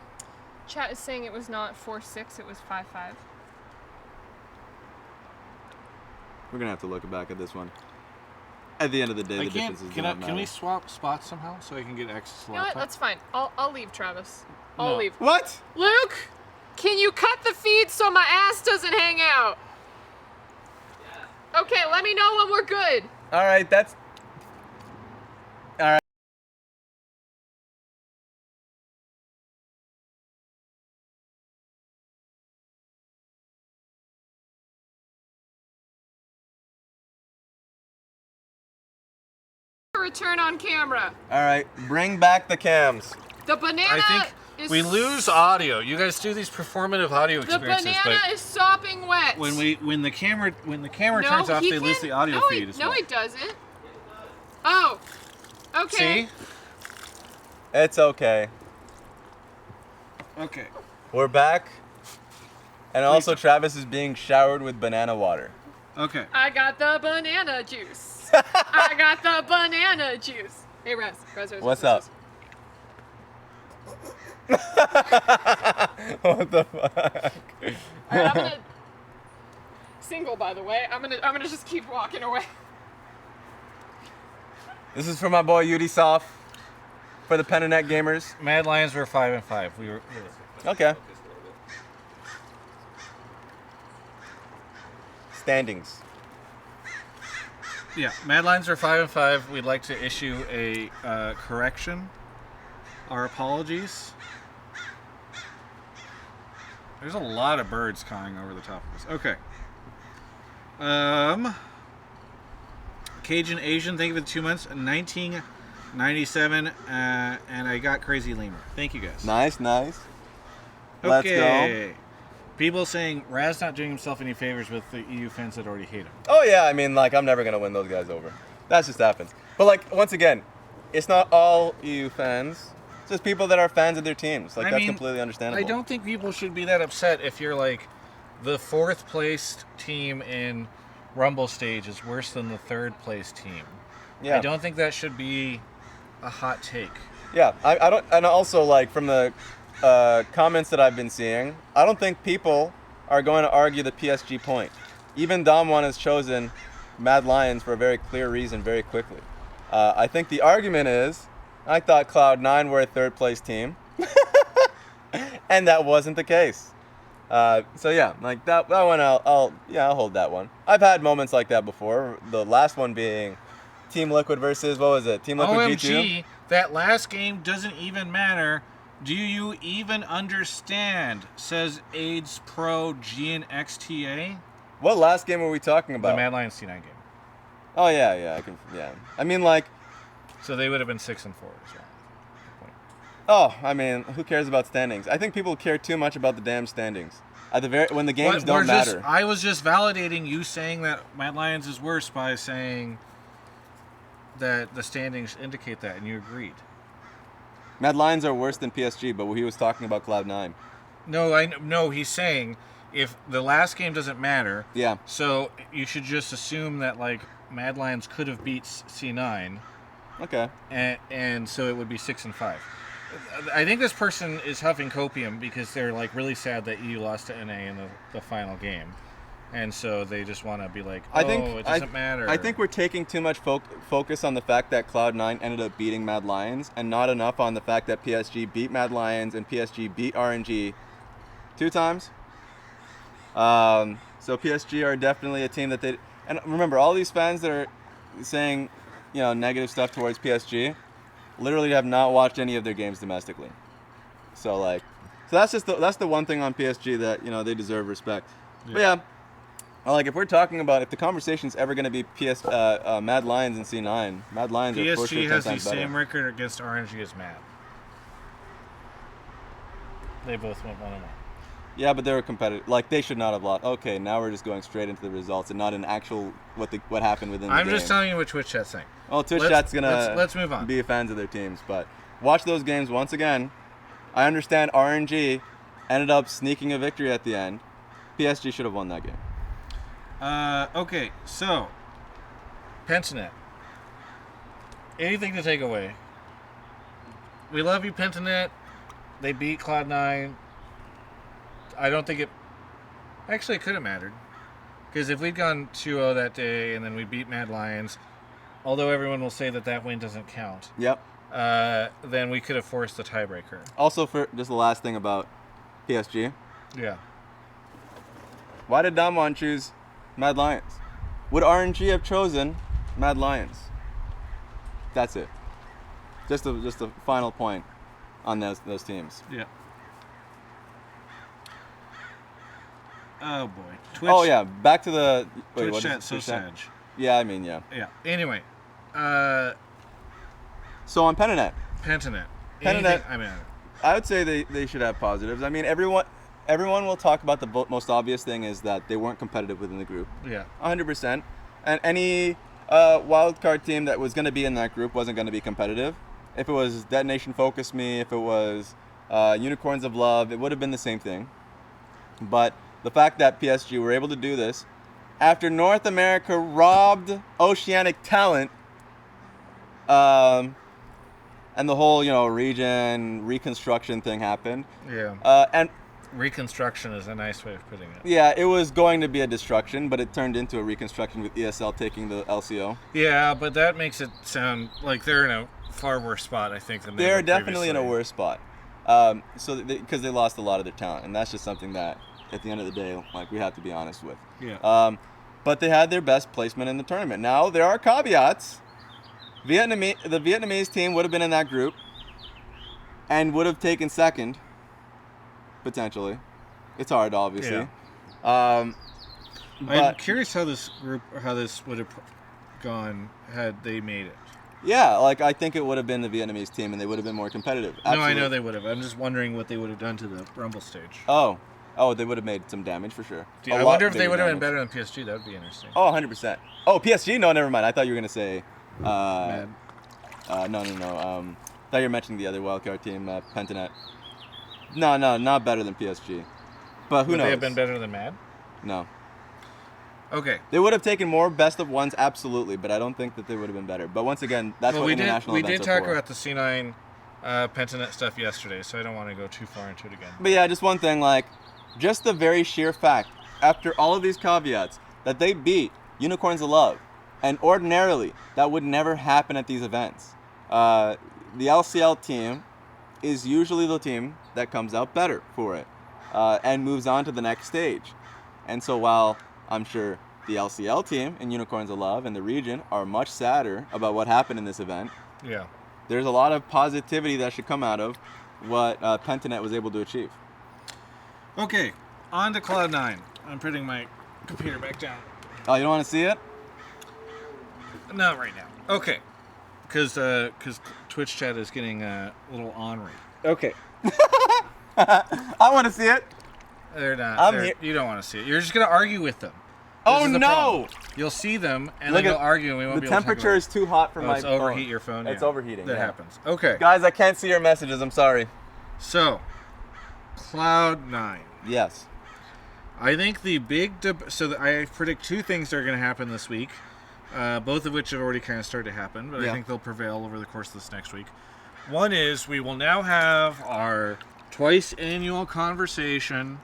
Chat is saying it was not 4-6, it was 5-5. We're gonna have to look back at this one. At the end of the day, the differences don't matter. Can we swap spots somehow so I can get access to You know what? laptop? That's fine. I'll leave, Travis. I'll No. leave. What? Luke, can you cut the feed so my ass doesn't hang out? Okay, let me know when we're good. All right, that's. All right. Return on camera. All right, bring back the cams. The banana I think is we lose audio. You guys do these performative audio The experiences, banana but is sopping wet. when the camera No, turns off, he they lose can't- the audio no, feed as well. No, it doesn't. Oh. Okay. See? It's okay. Okay. We're back. And also, Travis is being showered with banana water. Okay. I got the banana juice. I got the banana juice. Hey, Raz. What's up? What the fuck? All right, I'm gonna single. By the way, I'm gonna just keep walking away. This is for my boy Udisoft, for the Pen and Net gamers. Mad Lions were 5-5. We were. Okay. Standings. Yeah, Mad Lions are 5-5. We'd like to issue a correction. Our apologies. There's a lot of birds cawing over the top of us. Okay. Cajun Asian, thank you for the 2 months. 1997, and I got Crazy Lemur. Thank you guys. Nice, nice. Let's go. People saying Raz not doing himself any favors with the EU fans that already hate him. Oh yeah, I mean, like, I'm never gonna win those guys over. That just happens. But like, once again, it's not all EU fans. It's just people that are fans of their teams. Like, that's completely understandable. I don't think people should be that upset if you're like the 4th placed team in Rumble stage is worse than the 3rd place team. Yeah. I don't think that should be a hot take. Yeah, I don't, and also like from the comments that I've been seeing, I don't think people are going to argue the PSG point. Even Damwon has chosen Mad Lions for a very clear reason very quickly. I think the argument is, I thought Cloud9 were a 3rd place team, and that wasn't the case. So yeah, like that one, I'll hold that one. I've had moments like that before. The last one being Team Liquid versus, what was it? Team Liquid G2. OMG, that last game doesn't even matter. Do you even understand? Says AIDS Pro GNXTA. What last game were we talking The about? Mad Lions C9 game. Oh yeah, I mean, like, So they would have been 6-4 as well. I mean, who cares about standings? I think people care too much about the damn standings. When the games don't matter. I was just validating you saying that Mad Lions is worse by saying that the standings indicate that, and you agreed. Mad Lions are worse than PSG, but he was talking about Cloud9. No, he's saying if the last game doesn't matter, Yeah. so you should just assume that like Mad Lions could have beat C9, Okay. and so it would be 6-5. I think this person is huffing copium because they're like really sad that EU lost to NA in the final game, and so they just want to be like, it doesn't matter. I think we're taking too much focus on the fact that Cloud9 ended up beating Mad Lions, and not enough on the fact that PSG beat Mad Lions and PSG beat RNG 2 times. So PSG are definitely a team that they. And remember, all these fans that are saying, negative stuff towards PSG, literally have not watched any of their games domestically. So that's the one thing on PSG that they deserve respect. Yeah. But if we're talking about if the conversation's ever going to be Mad Lions and C9, Mad Lions are for sure 10 PSG has the times better. same record against RNG as Mad. They both went 1-1. Yeah, but they were competitive. They should not have lost. Okay, now we're just going straight into the results and not in actual what happened within the game. I'm just telling you what Twitch chat's saying. Well, Twitch chat's gonna let's move on. Be fans of their teams, but watch those games once again. I understand RNG ended up sneaking a victory at the end. PSG should have won that game. Okay, so Pentanet. Anything to take away? We love you, Pentanet. They beat Cloud9. I don't think it could have mattered. Because if we'd gone 2-0 that day and then we beat Mad Lions, although everyone will say that win doesn't count, Yep. then we could have forced the tiebreaker. Also, for just the last thing about PSG, Yeah. why did Damwon choose Mad Lions? Would RNG have chosen Mad Lions? That's it. Just a final point on those teams. Yeah. Oh boy. Twitch. Oh yeah, back to the Twitch chat. So sad. Yeah, I mean, yeah. Yeah. Anyway, So on Pentanet, Pentanet. I would say they should have positives. I mean, everyone will talk about the most obvious thing is that they weren't competitive within the group. Yeah. 100%. And any wildcard team that was going to be in that group wasn't going to be competitive. If it was Detonation Focus Me, if it was Unicorns of Love, it would have been the same thing. But the fact that PSG were able to do this after North America robbed Oceanic talent, and the whole region reconstruction thing happened. Yeah. And Reconstruction is a nice way of putting it. yeah, it was going to be a destruction, but it turned into a reconstruction with ESL taking the LCO. Yeah, but that makes it sound like they're in a far worse spot, I think, than they They're were definitely in a previously. worse spot. Because they lost a lot of their talent, and that's just something that, at the end of the day, we have to be honest with. Yeah. But they had their best placement in the tournament. Now there are caveats. The Vietnamese team would have been in that group, and would have taken second, potentially. It's hard, obviously. Yeah. I'm But curious how this would have gone had they made it. yeah, I think it would have been the Vietnamese team, and they would have been more competitive. No, I Absolutely. know they would have. I'm just wondering what they would have done to the Rumble stage. Oh, they would have made some damage for sure. I wonder if they would have been better than PSG. That would be interesting. Oh, 100%. Oh, PSG? No, never mind. I thought you were going to say... Mad. No. Thought you were mentioning the other wildcard team, Pentanet. No, not better than PSG. But who Would knows? they have been better than Mad? No. Okay. They would have taken more best of ones, absolutely, but I don't think that they would have been better. But once again, that's what international we events did are talk for. about the C9 Pentanet stuff yesterday, so I don't want to go too far into it again. But yeah, just one thing, just the very sheer fact, after all of these caveats, that they beat Unicorns of Love, and ordinarily, that would never happen at these events. The LCL team is usually the team that comes out better for it. and moves on to the next stage. And so while I'm sure the LCL team and Unicorns of Love and the region are much sadder about what happened in this event, Yeah. there's a lot of positivity that should come out of what Pentanet was able to achieve. Okay, on to Cloud9. I'm putting my computer back down. Oh, you don't want to see it? Not right now. Okay, because Twitch chat is getting a little ornery. Okay. I want to see it. They're not. You don't want to see it. You're just gonna argue with them. Oh This is the no! problem. You'll see them and Look then at- you'll argue and we won't The be able to talk temperature about is too hot for it. my It's phone. overheat your phone. It's yeah. overheating. That yeah. happens. Okay. Guys, I can't see your messages. I'm sorry. So, Cloud9. Yes. I think the big I predict two things that are going to happen this week, both of which have already kind of started to happen, but Yeah. I think they'll prevail over the course of this next week. One is we will now have our twice annual conversation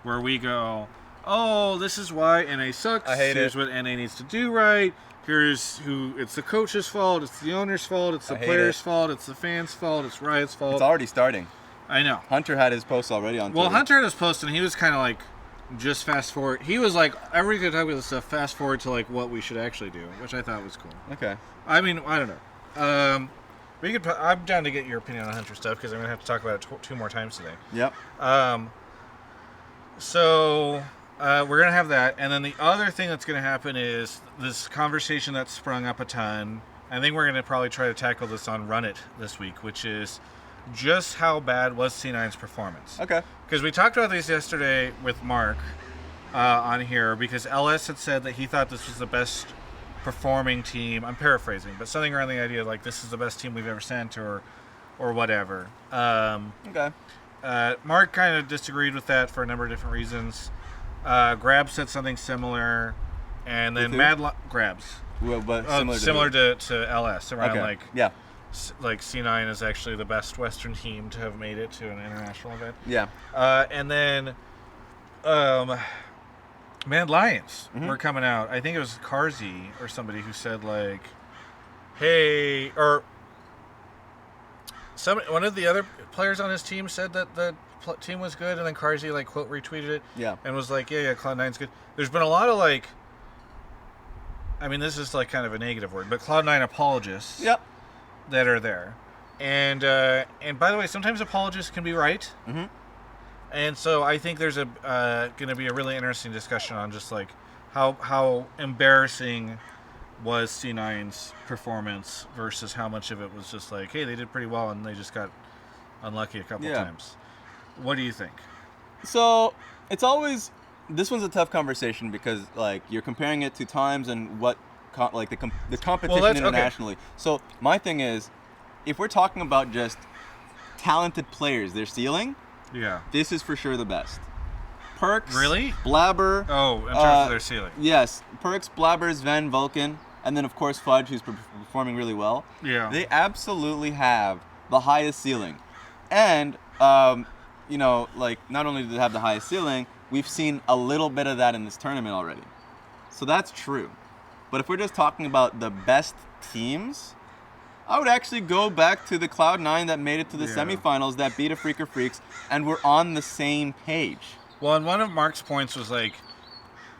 where we go, oh, this is why NA sucks. I hate Here's it. what NA needs to do right. Here's who. It's the coach's fault. It's the owner's fault. It's the I hate players' it. fault. It's the fans' fault. It's Riot's fault. It's already starting. I know. Hunter had his post already on Twitter. Well, Hunter had his post, and he was kind of like, just fast forward. He was like, every good time with this stuff, fast forward to like what we should actually do, which I thought was cool. Okay. I mean, I don't know. We could. I'm down to get your opinion on Hunter stuff because I'm gonna have to talk about it two more times today. Yep. So we're gonna have that, and then the other thing that's gonna happen is this conversation that sprung up a ton. I think we're gonna probably try to tackle this on Run It this week, which is just how bad was C9's performance. Okay. Because we talked about this yesterday with Mark on here, because LS had said that he thought this was the best performing team. I'm paraphrasing, but something around the idea like this is the best team we've ever sent, or whatever. Okay. Mark kind of disagreed with that for a number of different reasons. Grab said something similar, and then Grabs. Well, but Similar to LS, around Okay. like Yeah. like C9 is actually the best Western team to have made it to an international event. Yeah. And then, Mad Lions were coming out. I think it was Carzy or somebody who said like, "Hey," or one of the other players on his team said that the team was good, and then Carzy like quote retweeted it. Yeah. And was like, "Yeah, Cloud9's good." There's been a lot of like, I mean, this is like kind of a negative word, but Cloud9 apologists. Yep. That are there, and by the way, sometimes apologists can be right. Mm-hmm. And so I think there's going to be a really interesting discussion on just like how embarrassing was C9's performance versus how much of it was just like, hey, they did pretty well and they just got unlucky a couple times. What do you think? So it's always, this one's a tough conversation because like you're comparing it to times and what the competition internationally. Okay. So my thing is, if we're talking about just talented players, their ceiling, this is for sure the best. Perks, really? Blabber. Oh, in terms of their ceiling. Yes, Perks, Blabber, Sven, Vulcan, and then of course Fudge, who's performing really well. Yeah. They absolutely have the highest ceiling, and you know, like not only do they have the highest ceiling, we've seen a little bit of that in this tournament already. So that's true. But if we're just talking about the best teams, I would actually go back to the Cloud9 that made it to the semifinals, that beat a Freaker Freaks, and we're on the same page. Well, and one of Mark's points was like,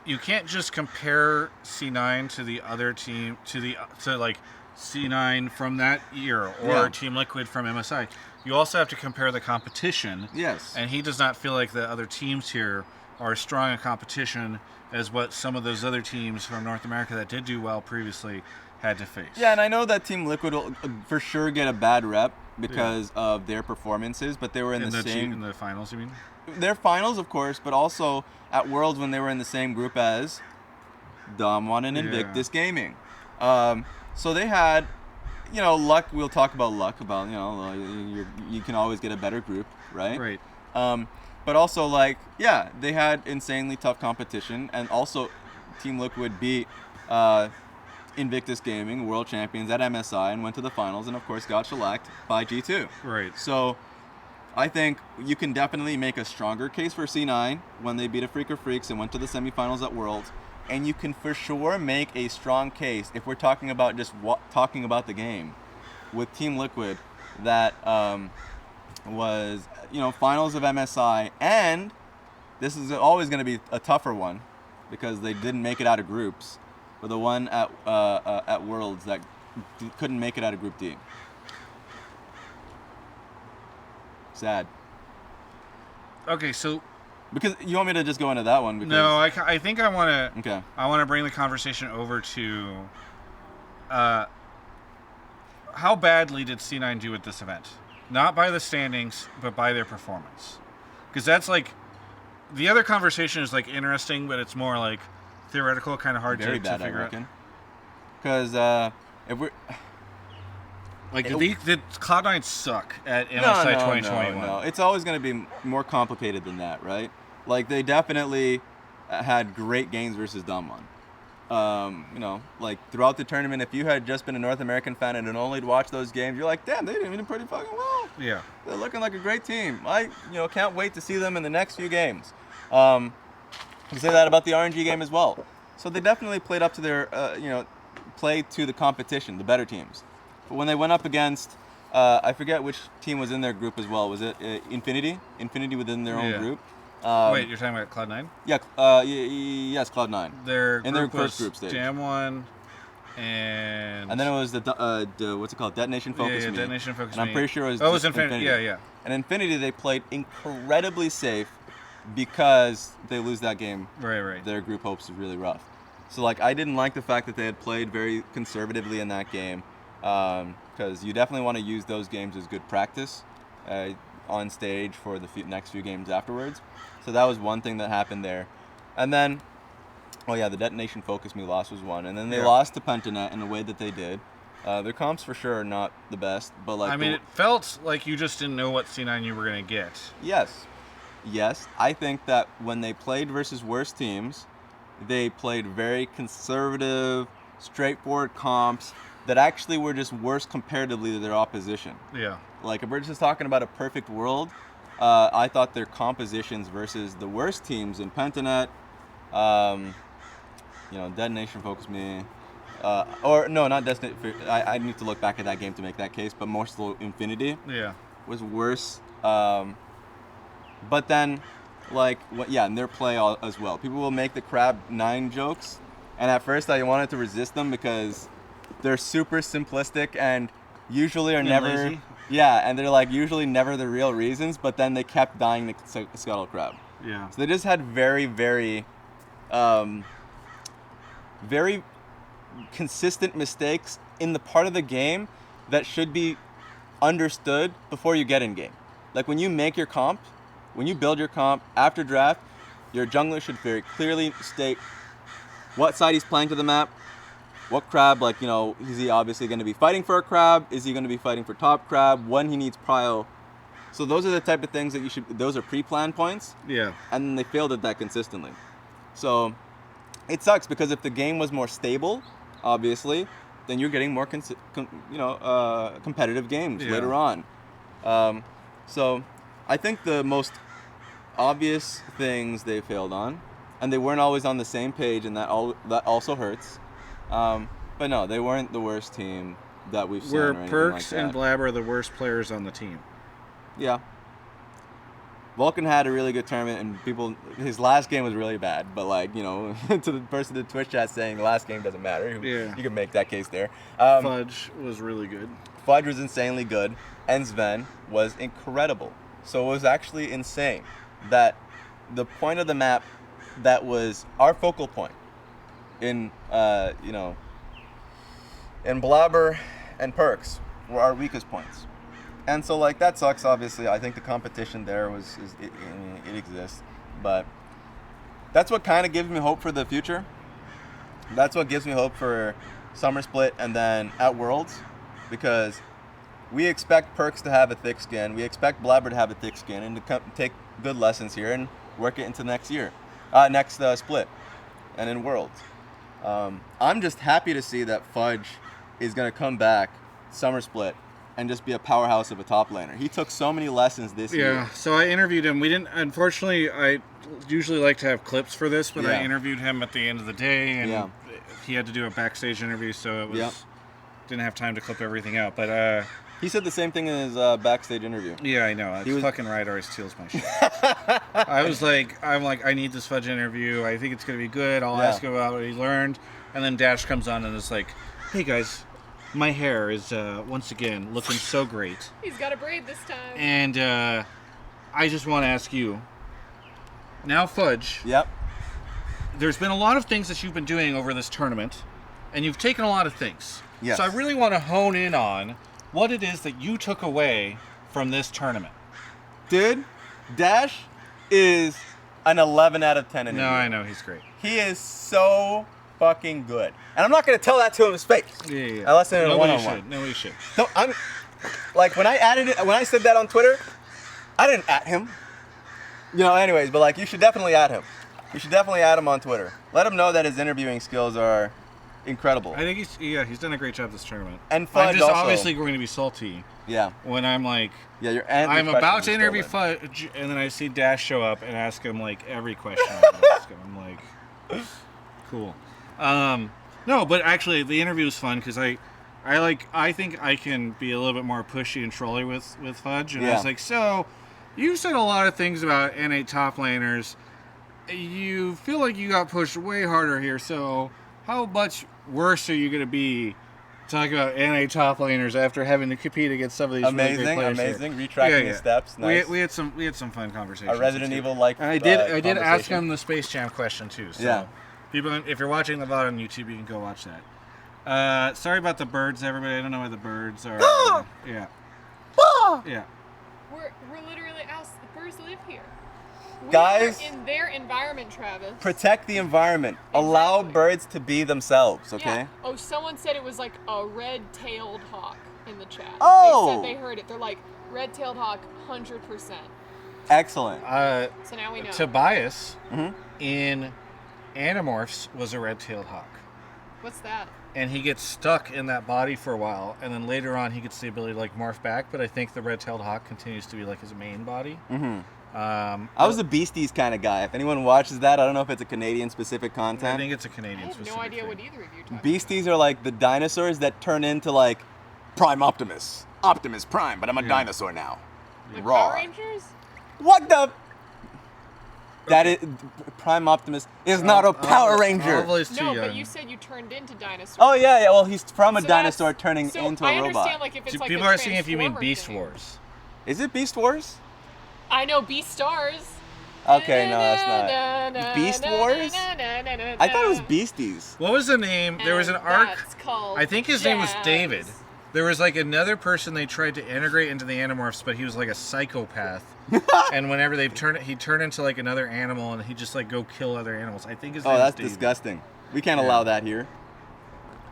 you can't just compare C9 to the other team, to like C9 from that year or Team Liquid from MSI. You also have to compare the competition. Yes. And he does not feel like the other teams here are as strong a competition as what some of those other teams from North America that did do well previously had to face. Yeah, and I know that Team Liquid will for sure get a bad rep because of their performances, but they were in the same... In the finals, you mean? Their finals, of course, but also at Worlds when they were in the same group as Damwon and Invictus Gaming. So they had, you know, luck. We'll talk about luck, about, you know, you can always get a better group, right? Right. But also, like, yeah, they had insanely tough competition, and also Team Liquid beat Invictus Gaming, world champions at MSI, and went to the finals, and of course got shellacked by G2. Right. So I think you can definitely make a stronger case for C9 when they beat a Freaker Freaks and went to the semifinals at Worlds, and you can for sure make a strong case if we're talking about just talking about the game with Team Liquid that was, you know, finals of MSI and this is always going to be a tougher one because they didn't make it out of groups. But the one at Worlds that couldn't make it out of Group D. Sad. Okay, so Because you want me to just go into that one? Because, no, I think I want to. Okay. I want to bring the conversation over to how badly did C9 do at this event? Not by the standings, but by their performance. Because that's like the other conversation is like interesting, but it's more like theoretical, kind of hard Very to bad, figure I out. reckon. Because if we're Like, did Cloud9 suck at MSI 2021? No. It's always going to be more complicated than that, right? Like, they definitely had great games versus Damwon. Like, throughout the tournament, if you had just been a North American fan and had only watched those games, you're like, damn, they did pretty fucking well. Yeah. They're looking like a great team. I can't wait to see them in the next few games. You say that about the RNG game as well. So they definitely played up to their, played to the competition, the better teams. But when they went up against, I forget which team was in their group as well. Was it Infinity? Infinity within their own group. Wait, you're talking about Cloud9? Yeah. Yes, Cloud9. Their in group their first was group stage. Damwon and then it was the what's it called? Detonation Focus Me. Detonation Focus And Me. I'm pretty sure it was. Oh, it was just Infinity. Yeah. And Infinity, they played incredibly safe because they lose that game. Right. Their group hopes is really rough. So like, I didn't like the fact that they had played very conservatively in that game, because you definitely want to use those games as good practice on stage for the next few games afterwards. So that was one thing that happened there. And then, the Detonation Focus Me loss was one. And then they lost to Pentanet in the way that they did. Their comps for sure are not the best, but like, I mean, it felt like you just didn't know what C9 you were going to get. Yes. I think that when they played versus worse teams, they played very conservative, straightforward comps that actually were just worse comparatively to their opposition. Yeah. Like, if we're just talking about a perfect world, I thought their compositions versus the worst teams in Pentanet, Detonation Focus Me, or no, not Detonation. I need to look back at that game to make that case, but more so Infinity was worse. But then, in their play as well. People will make the Crab 9 jokes, and at first I wanted to resist them because they're super simplistic and usually are never lazy. Yeah, and they're like usually never the real reasons, but then they kept dying to Scuttle Crab. Yeah. So they just had very, very, very consistent mistakes in the part of the game that should be understood before you get in game. Like when you make your comp, when you build your comp after draft, your jungler should very clearly state what side he's playing to the map, what crab, is he obviously going to be fighting for a crab? Is he going to be fighting for top crab? When he needs prio? So those are the type of things that those are pre-planned points. Yeah. And they failed at that consistently. So it sucks because if the game was more stable, obviously, then you're getting more competitive games later on. So I think the most obvious things they failed on, and they weren't always on the same page, and that also hurts. But no, they weren't the worst team that we've seen. Were or anything Perks like and that. Blabber the worst players on the team? Yeah. Vulcan had a really good tournament, and his last game was really bad. But to the person in the Twitch chat saying the last game doesn't matter, you can make that case there. Fudge was really good. Fudge was insanely good, and Sven was incredible. So it was actually insane that the point of the map that was our focal point in in Blabber and Perks were our weakest points. And so that sucks, obviously. I think the competition there it exists, but that's what kind of gives me hope for the future. That's what gives me hope for Summer Split and then at Worlds, because we expect Perks to have a thick skin. We expect Blabber to have a thick skin and to take good lessons here and work it into next year, next split, and in Worlds. I'm just happy to see that Fudge is going to come back Summer Split and just be a powerhouse of a top laner. He took so many lessons this year. Yeah, so I interviewed him. Unfortunately, I usually like to have clips for this, but I interviewed him at the end of the day, and he had to do a backstage interview, so it was didn't have time to clip everything out. But He said the same thing in his backstage interview. Yeah, I know. He was- Fucking Ride always steals my shit. I'm like, I need this Fudge interview. I think it's gonna be good. I'll ask him about what he learned, and then Dash comes on and is like, "Hey guys, my hair is once again looking so great, He's got a braid this time. and I just want to ask you, now Fudge, Yep. there's been a lot of things that you've been doing over this tournament, and you've taken a lot of things. Yes. So I really want to hone in on what it is that you took away from this tournament." Dude, Dash is an 11 out of 10 in No, I know he's great. He is so fucking good. And I'm not going to tell that to him in his face. Yeah. Unless in a Nobody one-on-one. should. Nobody should. No, I'm like when I said that on Twitter, I didn't at him. You know, anyways, but like you should definitely at him. You should definitely add him on Twitter. Let him know that his interviewing skills are incredible. I think he's done a great job this tournament. And Fudge I'm just also. Obviously going to be salty Yeah. when I'm like, Yeah, I'm about to interview Fudge, and then I see Dash show up and ask him like every question I want to ask him. I'm like, cool. No, but actually the interview was fun because I think I can be a little bit more pushy and trolly with Fudge, and I was like, so you said a lot of things about NA top laners. You feel like you got pushed way harder here, so how much worse are you going to be talking about NA top laners after having to compete against some of these really great players amazing. here? Retracting the steps. Nice. We had some fun conversations. A Resident Evil like. And I did ask conversation. him the Space Jam question too. So Yeah. people, if you're watching the VOD on YouTube, you can go watch that. Sorry about the birds, everybody. I don't know why the birds are. Yeah. Yeah. We're literally out. The birds live here. We Guys. are in their environment, Travis. Protect the environment. Allow birds to be themselves. Okay. Yeah. Oh, someone said it was like a red-tailed hawk in the chat. Oh. They said they heard it. They're like, red-tailed hawk, 100%. Excellent. So now we know. Tobias Mhm. in Animorphs was a red-tailed hawk. What's that? And he gets stuck in that body for a while, and then later on he gets the ability to like morph back. But I think the red-tailed hawk continues to be like his main body. Mm-hmm. I was a Beasties kind of guy. If anyone watches that, I don't know if it's a Canadian-specific I content. think it's a I Canadian have specific no idea thing. what either of you are talking Beasties are like the dinosaurs that turn into like Prime Optimus. Optimus Prime, but I'm a dinosaur now. about. Like Raw. Power Rangers? What the? That is Prime Optimus is not a Power Ranger. Olive is too No, young. but you said you turned into dinosaurs. Oh yeah. Well, he's from a So dinosaur that's- turning so into I a understand, robot. like, if it's like People a are asking if you mean Transformer Beast thing. Wars. Is it Beast Wars? I know Beast Stars. Okay, no, that's not. Beast Wars? I thought it was Beasties. What was the name? There was an And arc. that's called I think his name was Jazz. David. There was like another person they tried to integrate into the Animorphs, but he was like a psychopath. And whenever they he turned into like another animal, and he'd just like go kill other animals. I think his name Oh, was that's David. disgusting. We can't Yeah. allow that here.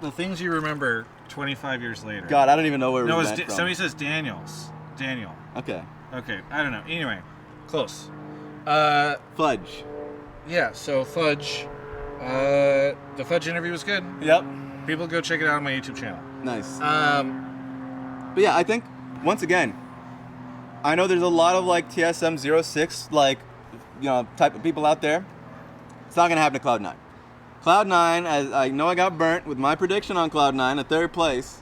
The things you remember 25 years later. God, I don't even know where no, we it's went from. somebody says Daniels. Daniel. Okay. Okay, I don't know. Anyway, close. Fudge. Yeah. So Fudge. The Fudge interview was good. Yep. People go check it out on my YouTube channel. Nice. Um, But yeah, I think once again, I know there's a lot of like TSM 06 like type of people out there. It's not gonna happen to Cloud9. Cloud9, as I know I got burnt with my prediction on Cloud9 at 3rd place,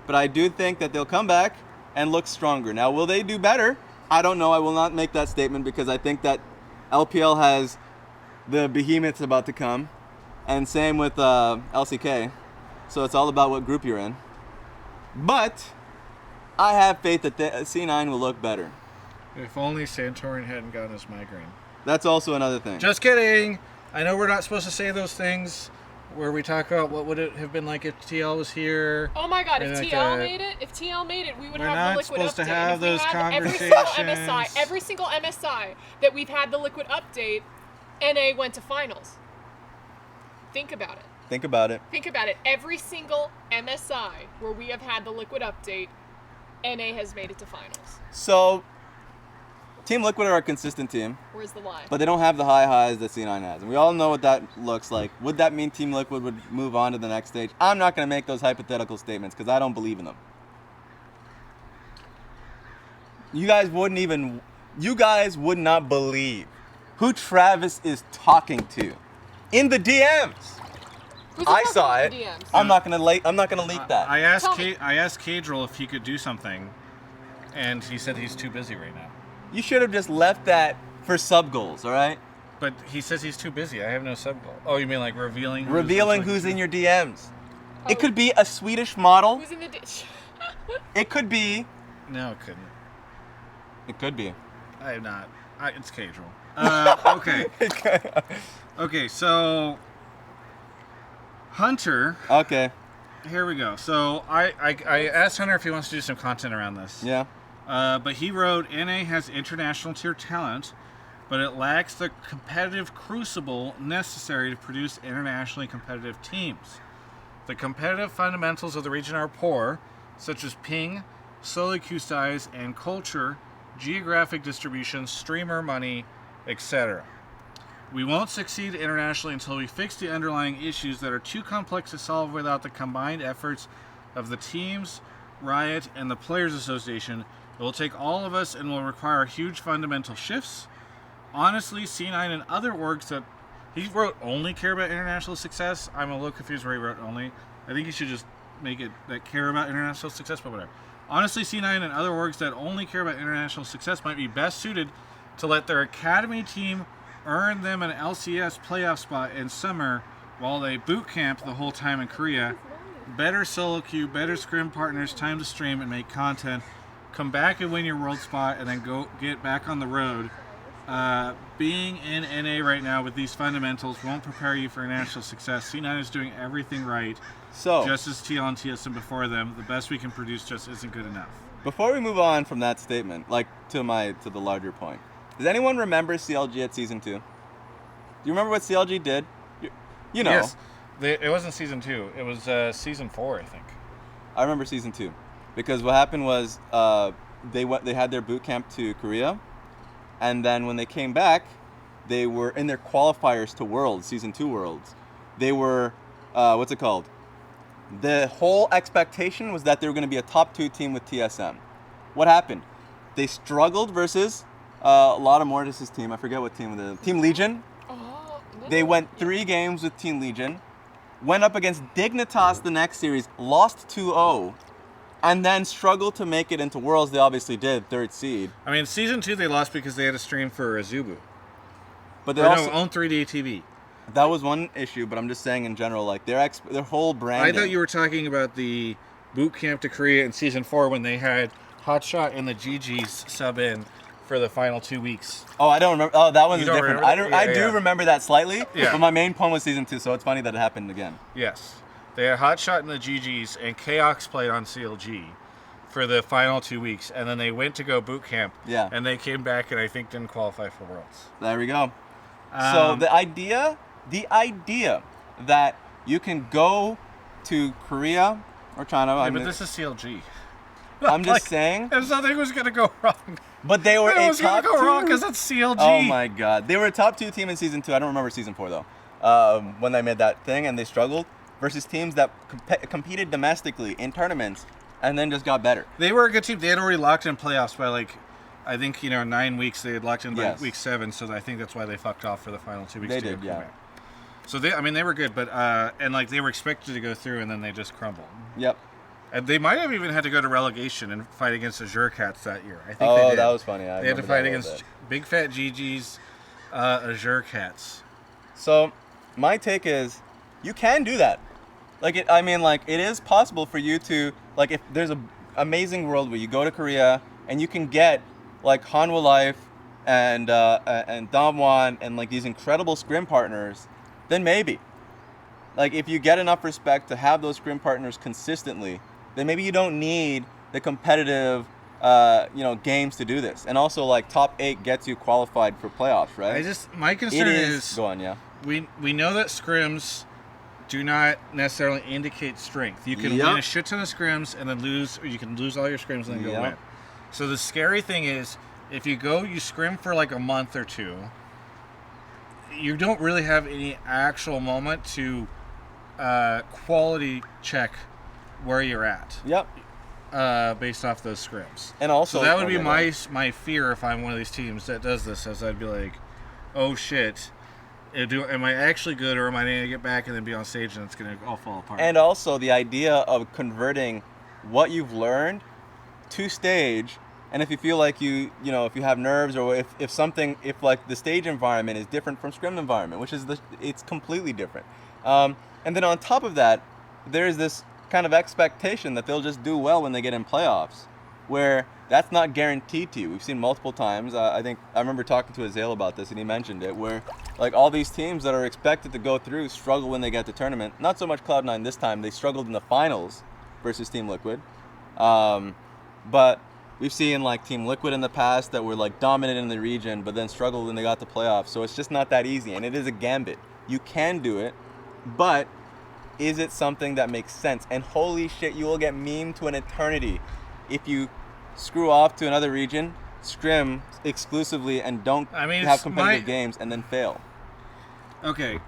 but I do think that they'll come back and look stronger. Now, will they do better? I don't know. I will not make that statement because I think that LPL has the behemoths about to come, and same with LCK. So it's all about what group you're in. But I have faith that C9 will look better. if only Santorin hadn't gotten his migraine. That's also another thing. Just kidding. I know we're not supposed to say those things where we talk about what would it have been like if TL was here. Oh my god, if And like, TL made it, we would we're have not the liquid supposed to update. have If we those had conversations. every single MSI that we've had the liquid update, NA went to finals. Think about it. Think about it. Think about it. Every single MSI where we have had the liquid update, NA has made it to finals. So, Team Liquid are a consistent team, Where's the lie? but they don't have the high highs that C9 has. And we all know what that looks like. Would that mean Team Liquid would move on to the next stage? I'm not going to make those hypothetical statements because I don't believe in them. You guys would not believe who Travis is talking to in the DMs. Who's I talking saw about it. the DMs? I'm not gonna leak that. I asked Tell me. I asked Cadril if he could do something, and he said he's too busy right now. You should have just left that for sub goals, all right? But he says he's too busy. I have no sub goal. Oh, you mean like revealing? Who's in your DMs. It could be a Swedish model. Who's in the ditch? It could be. No, it couldn't. It could be. I am not. It's Cadril. Okay. Okay, so Hunter. Okay. Here we go. So I asked Hunter if he wants to do some content around this. Yeah. But he wrote, NA has international tier talent, but it lacks the competitive crucible necessary to produce internationally competitive teams. The competitive fundamentals of the region are poor, such as ping, solo queue size, and culture, geographic distribution, streamer money, etc. We won't succeed internationally until we fix the underlying issues that are too complex to solve without the combined efforts of the teams, Riot, and the Players Association. It will take all of us and will require huge fundamental shifts. Honestly, C9 and other orgs that he wrote only care about international success. I'm a little confused where he wrote only. I think he should just make it that care about international success, but whatever. Honestly, C9 and other orgs that only care about international success might be best suited to let their academy team earn them an LCS playoff spot in summer while they boot camp the whole time in Korea. Better solo queue, better scrim partners, time to stream and make content. Come back and win your world spot and then go get back on the road. Being in NA right now with these fundamentals won't prepare you for international success. C9 is doing everything right. So, Just as TL and TSM before them, the best we can produce just isn't good enough. before we move on from that statement, like to the larger point, does anyone remember CLG at season 2? Do you remember what CLG did? You know. Yes. It wasn't season 2. It was season 4, I think. I remember season 2, because what happened was they had their boot camp to Korea, and then when they came back, they were in their qualifiers to Worlds, season 2 Worlds. They were what's it called? The whole expectation was that they were going to be a top 2 team with TSM. What happened? They struggled versus a lot of Mortis' team. I forget what team it is. Team Legion. Oh, no. They went 3 games with Team Legion, went up against Dignitas the next series, lost 2-0, and then struggled to make it into Worlds. They obviously did, 3rd seed. I mean, season 2 they lost because they had a stream for Azubu. But they Or also no, own 3D TV. that was one issue. But I'm just saying in general, like their whole branding. I thought you were talking about the boot camp to Korea in season 4 when they had Hotshot and the GGs sub in for the final 2 weeks. Oh, I don't remember. Oh, that one's You don't different. remember that? I Yeah, do yeah. remember that slightly. Yeah. But my main point was season 2, so it's funny that it happened again. Yes. They had Hotshot and the GGs, and Chaox played on CLG for the final 2 weeks, and then they went to go boot camp. Yeah. And they came back and I think didn't qualify for Worlds. There we go. So the idea that you can go to Korea or China. Yeah, I but mean, this is CLG. I'm just Like, saying. If something was gonna go wrong, But they were it a was gonna top go wrong 2. because it's CLG. Oh my god. They were a top 2 team in season 2. I don't remember season 4 though. When they made that thing and they struggled versus teams that competed domestically in tournaments and then just got better. They were a good team. They had already locked in playoffs by I think 9 weeks. They had locked in by Yes. week 7, so I think that's why they fucked off for the final 2 weeks. They to did, go yeah. back. So they were good, but and they were expected to go through, and then they just crumbled. Yep. And they might have even had to go to relegation and fight against Azure Cats that year. I think they Oh, did. that was funny. They had to fight against big fat GG's Azure Cats. So, my take is, you can do that. It is possible for you to, if there's an amazing world where you go to Korea and you can get Hanwha Life and Damwon and these incredible scrim partners, then maybe. If you get enough respect to have those scrim partners consistently, then maybe you don't need the competitive games to do this. And also top 8 gets you qualified for playoffs, right? My concern is go on, yeah. we know that scrims do not necessarily indicate strength. You can win a shit ton of scrims and then lose, or you can lose all your scrims and then go win. So the scary thing is, if you scrim for a month or 2, you don't really have any actual moment to quality check where you're at. Yep. Based off those scrims. And also, so that would be my fear if I'm one of these teams that does this, as I'd be like, oh shit, Am I actually good, or am I going to get back and then be on stage and it's going to all fall apart? And also the idea of converting what you've learned to stage, and if you feel like if you have nerves, or if like the stage environment is different from scrim environment, which is it's completely different. And then on top of that, there's this kind of expectation that they'll just do well when they get in playoffs, where that's not guaranteed to you. We've seen multiple times. I remember talking to Azale about this, and he mentioned it, where like all these teams that are expected to go through struggle when they get to tournament. Not so much Cloud9 this time. They struggled in the finals versus Team Liquid. But we've seen like Team Liquid in the past that were like dominant in the region, but then struggled when they got to playoffs. So it's just not that easy, and it is a gambit. You can do it, but is it something that makes sense? And holy shit, you will get memed to an eternity if you screw off to another region, scrim exclusively, and don't have competitive games, and then fail. Okay.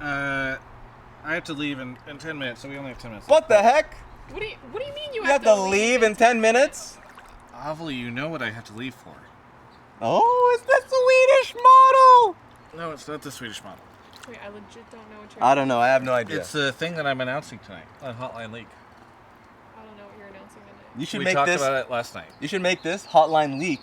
I have to leave in 10 minutes, so we only have 10 minutes. What the heck? What do you mean you have to leave in 10 minutes? Obviously, you know what I have to leave for. Oh, it's the Swedish model! No, it's not the Swedish model. Wait, I legit don't know what you're... I don't know. I have no idea. It's the thing that I'm announcing tonight on Hotline League. I don't know what you're announcing tonight. You should We make talked this. about it last night. You should make this Hotline Leak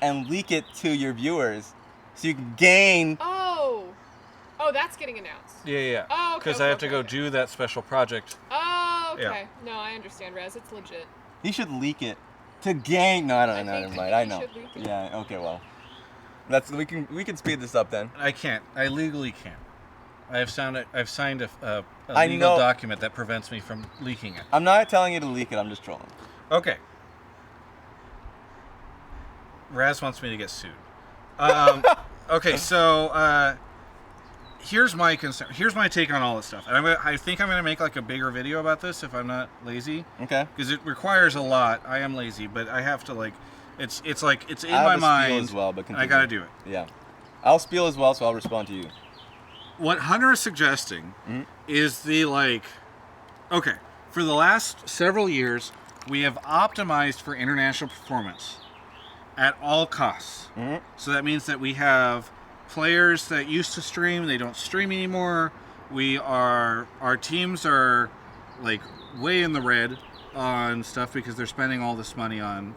and leak it to your viewers, so you can gain. Oh, that's getting announced. Yeah. Oh, okay. Because I have to go do that special project. Oh, okay. Yeah. No, I understand, Raz. It's legit. You should leak it to gain. No, I don't know. Never mind. I know. should leak it. Yeah. Okay. Well, we can speed this up then. I can't. I legally can't. I've signed a I legal know. document that prevents me from leaking it. I'm not telling you to leak it. I'm just trolling. Okay. Raz wants me to get sued. Okay, so here's my concern. Here's my take on all this stuff. And I think I'm going to make like a bigger video about this if I'm not lazy. Okay. Because it requires a lot. I am lazy, but I have to like, it's in I my have a spiel mind. as well, but and I got to do it. Yeah. I'll spiel as well, so I'll respond to you. What Hunter is suggesting is okay, for the last several years, we have optimized for international performance at all costs. So that means that we have players that used to stream, they don't stream anymore. Our teams are like way in the red on stuff because they're spending all this money on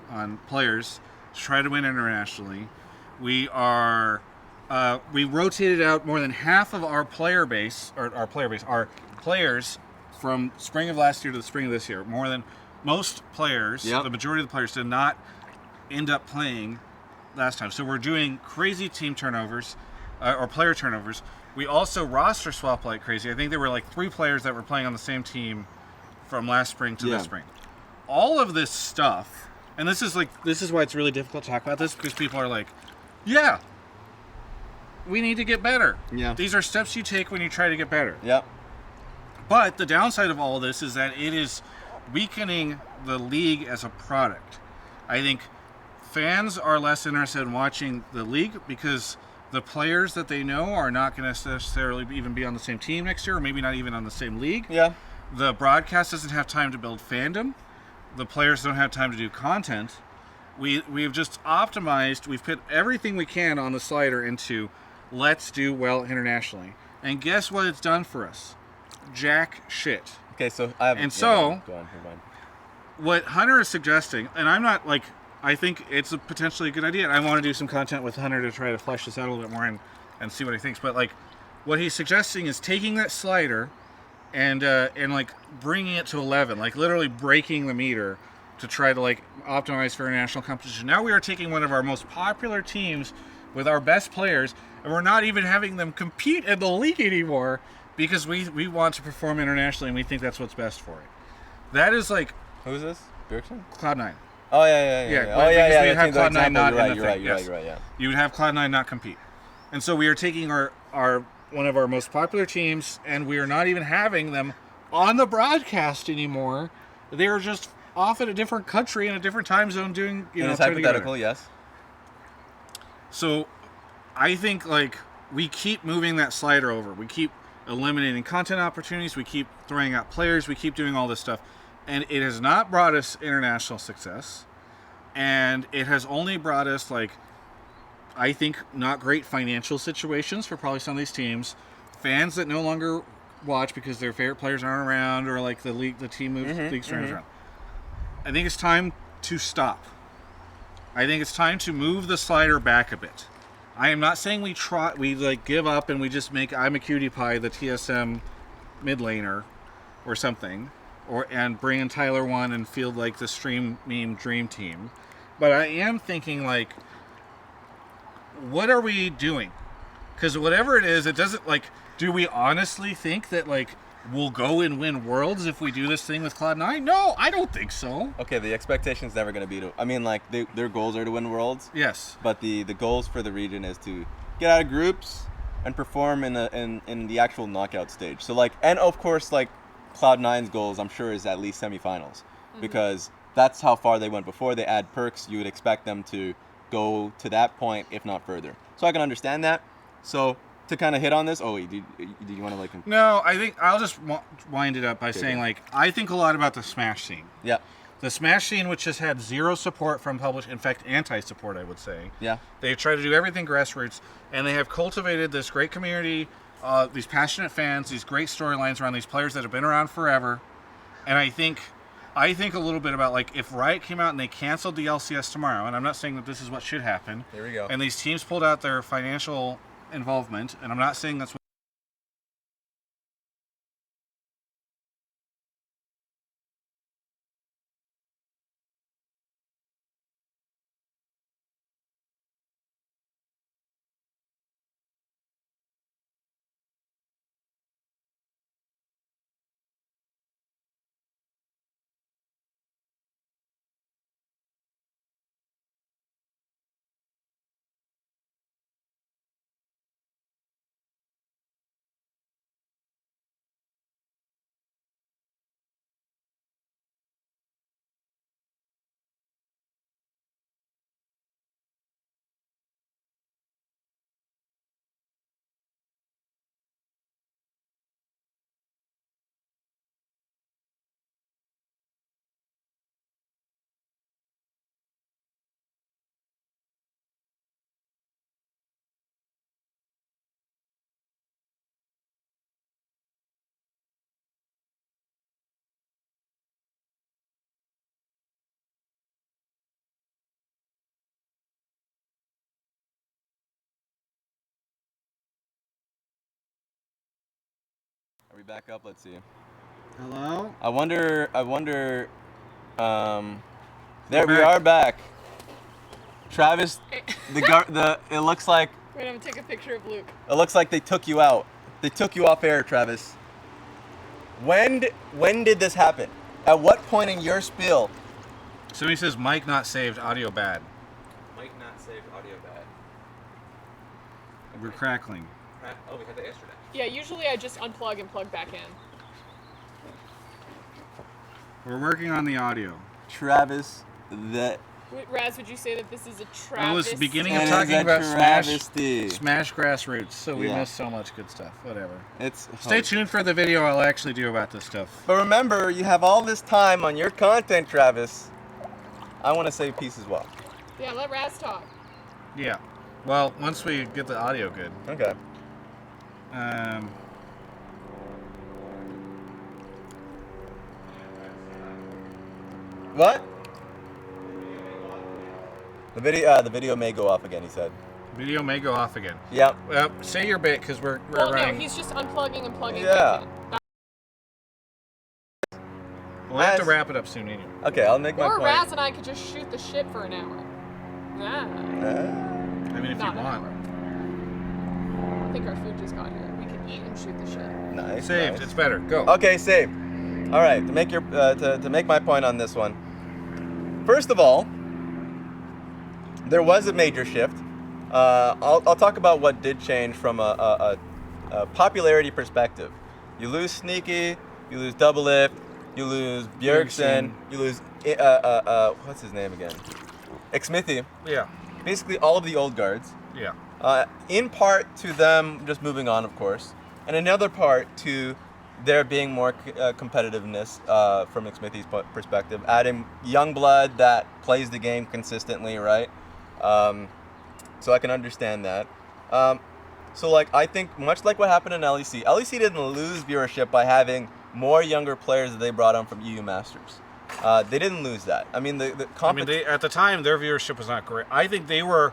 players to try to win internationally. We rotated out more than half of our players from spring of last year to the spring of this year. More than most players, Yep. The majority of the players did not end up playing last time. So we're doing crazy team turnovers, or player turnovers. We also roster swap like crazy. I think there were like 3 players that were playing on the same team from last spring to this spring. All of this stuff, and this is why it's really difficult to talk about this, because people are like, yeah, we need to get better. Yeah. These are steps you take when you try to get better. Yep. But the downside of all of this is that it is weakening the league as a product. I think fans are less interested in watching the league because the players that they know are not going to necessarily even be on the same team next year, or maybe not even on the same league. Yeah. The broadcast doesn't have time to build fandom. The players don't have time to do content. We've just optimized. We've put everything we can on the slider into let's do well internationally. And guess what it's done for us? Jack shit. Okay, so I have. And yeah, so- go on. Never mind. What Hunter is suggesting, and I'm not like, I think it's a potentially good idea, and I want to do some content with Hunter to try to flesh this out a little bit more and see what he thinks. But like, what he's suggesting is taking that slider and like bringing it to 11, like literally breaking the meter to try to like optimize for international competition. Now we are taking one of our most popular teams with our best players, and we're not even having them compete in the league anymore because we want to perform internationally and we think that's what's best for it. That is like Who's this? Bjergsen? Cloud9. Oh yeah. Yeah, Oh because yeah. we That have seems the Cloud9 example. not You're in right. the You're right. thing, You're right. yes. You're right. Yeah. You would have Cloud9 not compete. And so we are taking our one of our most popular teams, and we are not even having them on the broadcast anymore. They are just off in a different country in a different time zone doing, And it's trying to get hypothetical, better. yes. So I think like we keep moving that slider over. We keep eliminating content opportunities. We keep throwing out players. We keep doing all this stuff. And it has not brought us international success. And it has only brought us like I think not great financial situations for probably some of these teams. Fans that no longer watch because their favorite players aren't around, or like the team moves, league turns around. I think it's time to stop. I think it's time to move the slider back a bit. I am not saying we like give up and we just make I'm a cutie pie the TSM mid laner or something, and bring in Tyler 1 and field like the stream meme dream team. But I am thinking like, what are we doing? Because whatever it is, it doesn't like. Do we honestly think that like we'll go and win worlds if we do this thing with Cloud9? No, I don't think so. Okay, the expectation's never going to be to. I mean, like their goals are to win worlds. Yes. But the goals for the region is to get out of groups and perform in the actual knockout stage. So like, and of course like Cloud9's goals, I'm sure, is at least semifinals, because that's how far they went before. They add perks. You would expect them to go to that point, if not further. So I can understand that. So to kind of hit on this, do you want to like? No, I think I'll just wind it up by saying like I think a lot about the Smash scene. Yeah. The Smash scene, which has had zero support from publish, in fact, anti-support, I would say. Yeah. They try to do everything grassroots, and they have cultivated this great community, these passionate fans, these great storylines around these players that have been around forever. And I think a little bit about like if Riot came out and they canceled the LCS tomorrow, and I'm not saying that this is what should happen. Here we go. And these teams pulled out their financial involvement, and I'm not saying that's what. Are we back up? Let's see. Hello? I wonder. There we are back. Travis, it looks like. Wait, I'm gonna take a picture of Luke. It looks like they took you out. They took you off air, Travis. When did this happen? At what point in your spiel? Somebody says mic not saved, audio bad. Mic not saved, audio bad. We're crackling. Oh, we had that yesterday. Yeah, usually I just unplug and plug back in. We're working on the audio. Travis, Wait, Raz, would you say that this is a travesty? I was beginning of It is talking a about travesty. Smash grassroots, so we Yeah. missed so much good stuff. Whatever. it's. Stay tuned for the video I'll actually do about this stuff. But remember, you have all this time on your content, Travis. I want to say peace as well. Yeah, let Raz talk. Yeah. Well, once we get the audio good. Okay. What? The video may go off again, he said. Video may go off again. Yep. Say your bit, because we're Well, running. no, he's just unplugging and plugging Yeah. back We'll have to Raz- wrap it up soon anyway. Okay, I'll make in. my Or point. Raz and I could just shoot the shit for an hour. Ah, I mean, if not you an want. hour. I think our food just got here. We can eat and shoot the shit. Nice. Saved. nice. It's better. Go. Okay, saved. All right, to make to make my point on this one. First of all, there was a major shift. I'll talk about what did change from a popularity perspective. You lose Sneaky, you lose Double Lift, you lose Bjergsen, you lose what's his name again? Xmithy. Yeah. Basically, all of the old guards. Yeah. In part to them just moving on, of course, and another part to there being more competitiveness from Xmithy's perspective, adding young blood that plays the game consistently, right? so I can understand that. So like I think much like what happened in LEC, LEC didn't lose viewership by having more younger players that they brought on from EU Masters. They didn't lose that. I mean, at the time, their viewership was not great. I think they were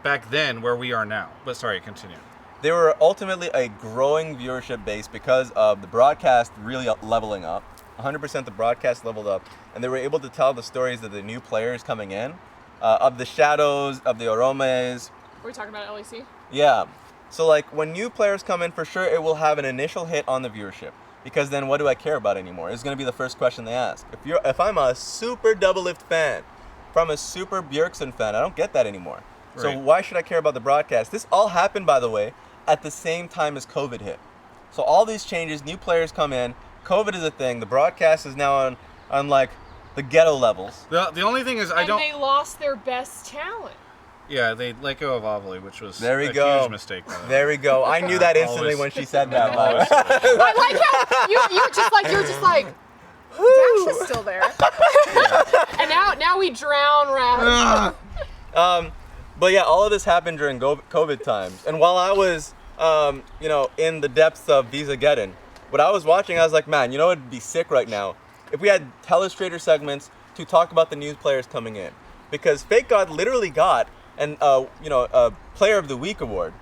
back then where we are now. But sorry, continue. They were ultimately a growing viewership base because of the broadcast really leveling up. 100% the broadcast leveled up, and they were able to tell the stories of the new players coming in, of the Shadows, of the Oromes. Are we talking about LEC? Yeah. So like when new players come in, for sure it will have an initial hit on the viewership. Because then what do I care about anymore? It's going to be the first question they ask. If I'm a super Double Lift fan, if I'm a super Bjergsen fan, I don't get that anymore. Right. So why should I care about the broadcast? This all happened, by the way, at the same time as COVID hit. So all these changes, new players come in, COVID is a thing, the broadcast is now on like the ghetto levels. The only thing is they lost their best talent. Yeah, they let go of Ovally, which was a huge mistake. There we go. I knew that instantly when she said that. I like how you're just like, Dash is still there. And now we drown Ravage. But yeah, all of this happened during COVID times. And while I was, in the depths of Visa-Geddon, what I was watching, I was like, man, you know what would be sick right now? If we had Telestrator segments to talk about the new players coming in. Because Fake God literally got a Player of the Week award.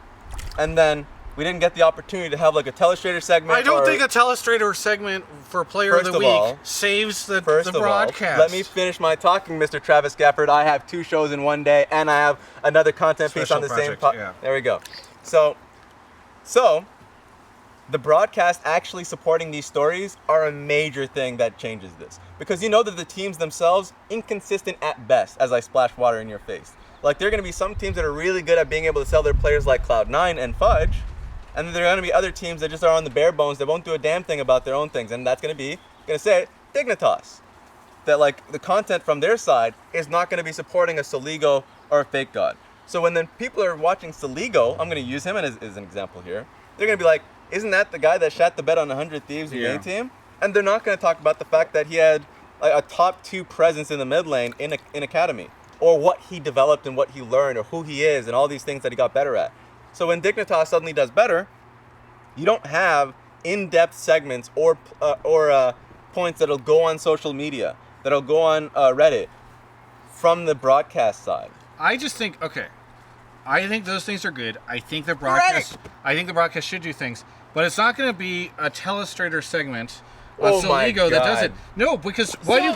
And then we didn't get the opportunity to have like a Telestrator segment. I don't think a Telestrator segment for Player of the Week saves the broadcast. Let me finish my talking, Mr. Travis Gafford. I have 2 shows in one day, and I have another content piece on the same. There we go. So the broadcast actually supporting these stories are a major thing that changes this. Because you know that the teams themselves, inconsistent at best, as I splash water in your face. Like, there are going to be some teams that are really good at being able to sell their players like Cloud9 and Fudge, and then there are going to be other teams that just are on the bare bones, that won't do a damn thing about their own things, and that's going to be, Dignitas. That, like, the content from their side is not going to be supporting a Soligo or a Fake God. So when then people are watching Soligo, I'm going to use him as an example here, they're going to be like, isn't that the guy that shat the bed on 100 Thieves in A team? And they're not going to talk about the fact that he had like, a top 2 presence in the mid lane in Academy, or what he developed and what he learned, or who he is, and all these things that he got better at. So when Dignitas suddenly does better, you don't have in-depth segments or points that'll go on social media, that'll go on Reddit from the broadcast side. I just think I think those things are good. I think the broadcast should do things, but it's not going to be a Telestrator segment on Soligo that does it. No, because why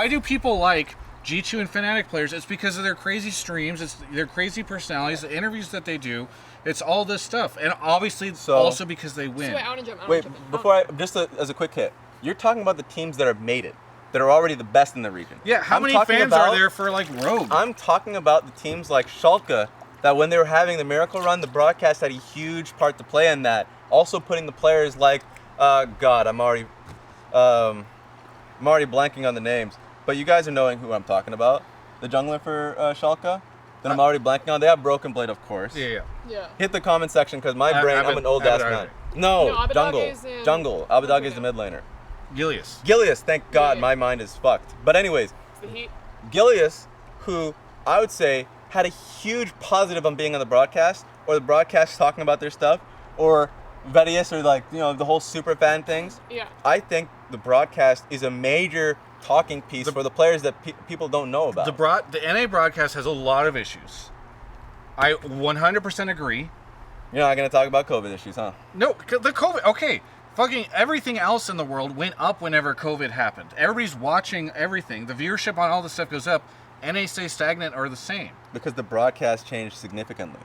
do people like G2 and Fnatic players? It's because of their crazy streams, it's their crazy personalities, the interviews that they do. It's all this stuff, and obviously also because they win. As a quick hit, you're talking about the teams that have made it, that are already the best in the region. Yeah, how many fans are there for like Rogue? I'm talking about the teams like Schalke, that when they were having the Miracle Run, the broadcast had a huge part to play in that. Also putting the players like, I'm already blanking on the names, but you guys are knowing who I'm talking about. The jungler for Schalke, that I'm already blanking on. They have Broken Blade, of course. Yeah. Hit the comment section, because my brain, I'm an old ass man. No, Jungle. Abadage is the mid laner. Gilius, thank God, my mind is fucked. But anyways, Gilius, who I would say had a huge positive on being on the broadcast, or the broadcast talking about their stuff, or Vedius, or like, the whole super fan things. Yeah. I think the broadcast is a major talking piece for the players that people don't know about. The NA broadcast has a lot of issues. I 100% agree. You're not going to talk about COVID issues, huh? No, the COVID, okay. Fucking everything else in the world went up whenever COVID happened. Everybody's watching everything. The viewership on all this stuff goes up. NA stays stagnant or the same. Because the broadcast changed significantly.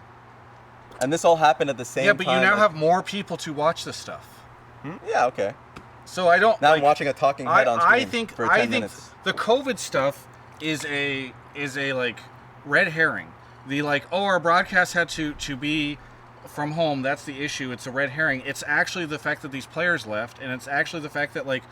And this all happened at the same time. Yeah, but you now have more people to watch this stuff. Yeah, okay. So I don't. Now I'm watching a talking head on screen for 10 minutes. The COVID stuff is a like red herring. The like, our broadcast had to be from home. That's the issue. It's a red herring. It's actually the fact that these players left, and it's actually the fact that like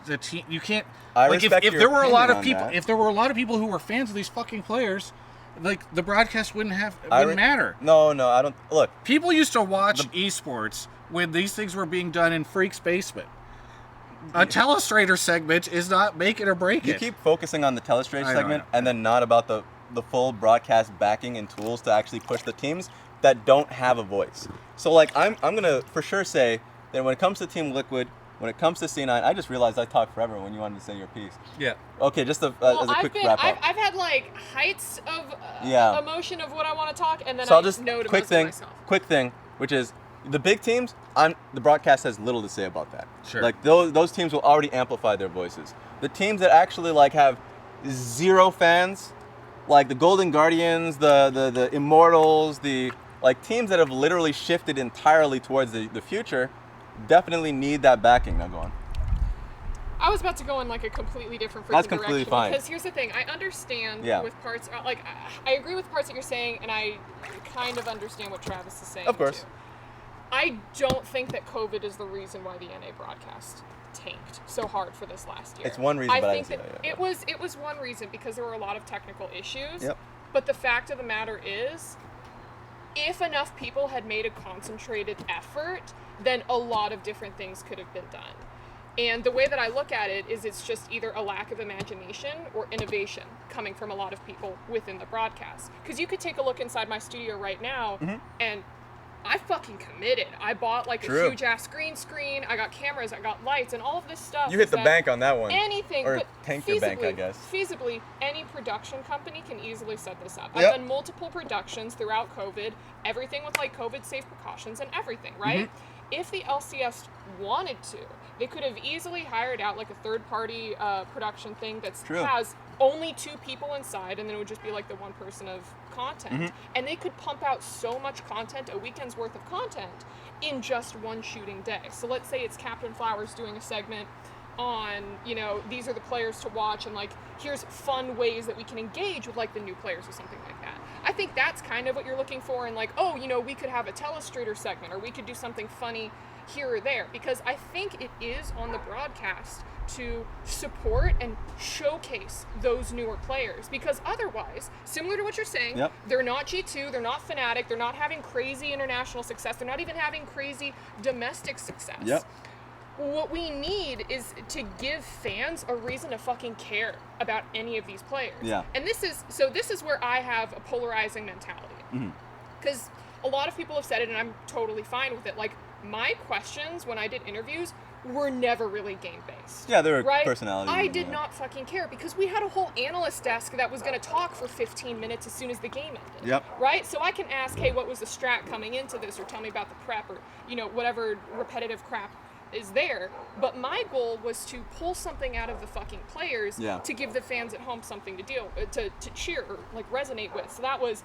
the team. You can't. If there were a lot of people who were fans of these fucking players, like the broadcast wouldn't matter. No, I don't. Look, people used to watch esports when these things were being done in Freak's basement. A Telestrator segment is not make it or break it. You keep focusing on the Telestrator segment and then not about the the full broadcast backing and tools to actually push the teams that don't have a voice. So like I'm gonna for sure say that when it comes to Team Liquid, when it comes to C9, I just realized I talked forever when you wanted to say your piece. Yeah. Okay, just as a quick I've wrap up. I've had like heights of Yeah. emotion of what I want to talk, and then So I I'll just know to quick muzzle thing, myself. which is the big teams. The broadcast has little to say about that. Sure. Like those teams will already amplify their voices. The teams that actually like have 0 fans, like the Golden Guardians, the Immortals, the like teams that have literally shifted entirely towards the future, definitely need that backing. Now go on. I was about to go in like a completely different freaking That's completely direction, fine. because here's the thing, I understand Yeah. with parts, like I agree with parts that you're saying, and I kind of understand what Travis is saying. Of course. Too. I don't think that COVID is the reason why the NA broadcast tanked so hard for this last year. It's one reason, I but I think didn't see that that, yeah. it was one reason, because there were a lot of technical issues. Yep. But the fact of the matter is, if enough people had made a concentrated effort, then a lot of different things could have been done. And the way that I look at it is it's just either a lack of imagination or innovation coming from a lot of people within the broadcast. Because you could take a look inside my studio right now, and I fucking committed. I bought like True. a huge ass green screen. I got cameras, I got lights, and all of this stuff. You hit is the that bank on that one. Anything, Or but tank your bank, I guess. Feasibly, any production company can easily set this up. Yep. I've done multiple productions throughout COVID, everything with like COVID safe precautions and everything, right? If the LCS wanted to, they could have easily hired out like a third-party production thing that True. has only 2 people inside, and then it would just be like the one person of content. And they could pump out so much content, a weekend's worth of content, in just one shooting day. So let's say it's Captain Flowers doing a segment on, you know, these are the players to watch, and like here's fun ways that we can engage with like the new players or something like that. I think that's kind of what you're looking for, and like, oh, you know, we could have a telestrator segment, or we could do something funny here or there, because I think it is on the broadcast to support and showcase those newer players, because otherwise, similar to what you're saying, Yep. they're not G2, they're not Fnatic, they're not having crazy international success, they're not even having crazy domestic success. Yep. What we need is to give fans a reason to fucking care about any of these players. Yeah. And this is where I have a polarizing mentality. Because a lot of people have said it, and I'm totally fine with it. Like, my questions when I did interviews were never really game-based. Yeah, they were right? personality. I did not fucking care, because we had a whole analyst desk that was going to talk for 15 minutes as soon as the game ended. Yep. Right? So I can ask, hey, what was the strat coming into this, or tell me about the prep, or, you know, whatever repetitive crap is there. But my goal was to pull something out of the fucking players to give the fans at home something to to cheer or like resonate with. So that was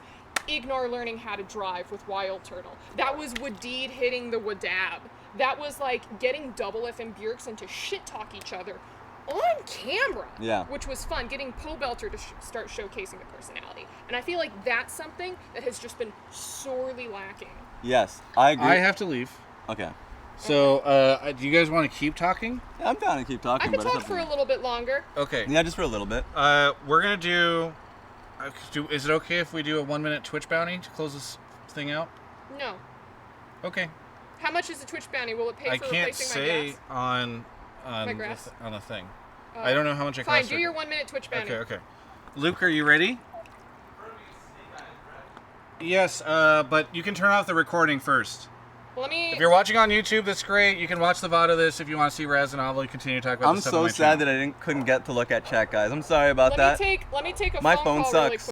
Ignar learning how to drive with Wild Turtle. That was Wadid hitting the Wadab. That was like getting Double F and Bjergsen to shit talk each other on camera, which was fun. Getting Pobelter to start showcasing the personality. And I feel like that's something that has just been sorely lacking. Yes, I agree. I have to leave. Okay. So, do you guys want to keep talking? Yeah, I'm down to keep talking. I could but it's talk up for to a you. little bit longer. Okay. Yeah, just for a little bit. We're gonna do. Is it okay if we do a 1-minute Twitch bounty to close this thing out? No. Okay. How much is the Twitch bounty? Will it pay I for can't replacing my say gas? on My grass? on the thing. I don't know how much it Fine, costs. do your 1-minute Twitch bounty. Okay. Luke, are you ready? Yes, but you can turn off the recording first. Well, let me. If you're watching on YouTube, that's great. You can watch the VOD of this if you want to see Raz and Avli continue to talk about I'm this stuff so on my sad channel. that I couldn't get to look at chat, guys. I'm sorry about that. Let me take a My phone phone call really sucks. quick.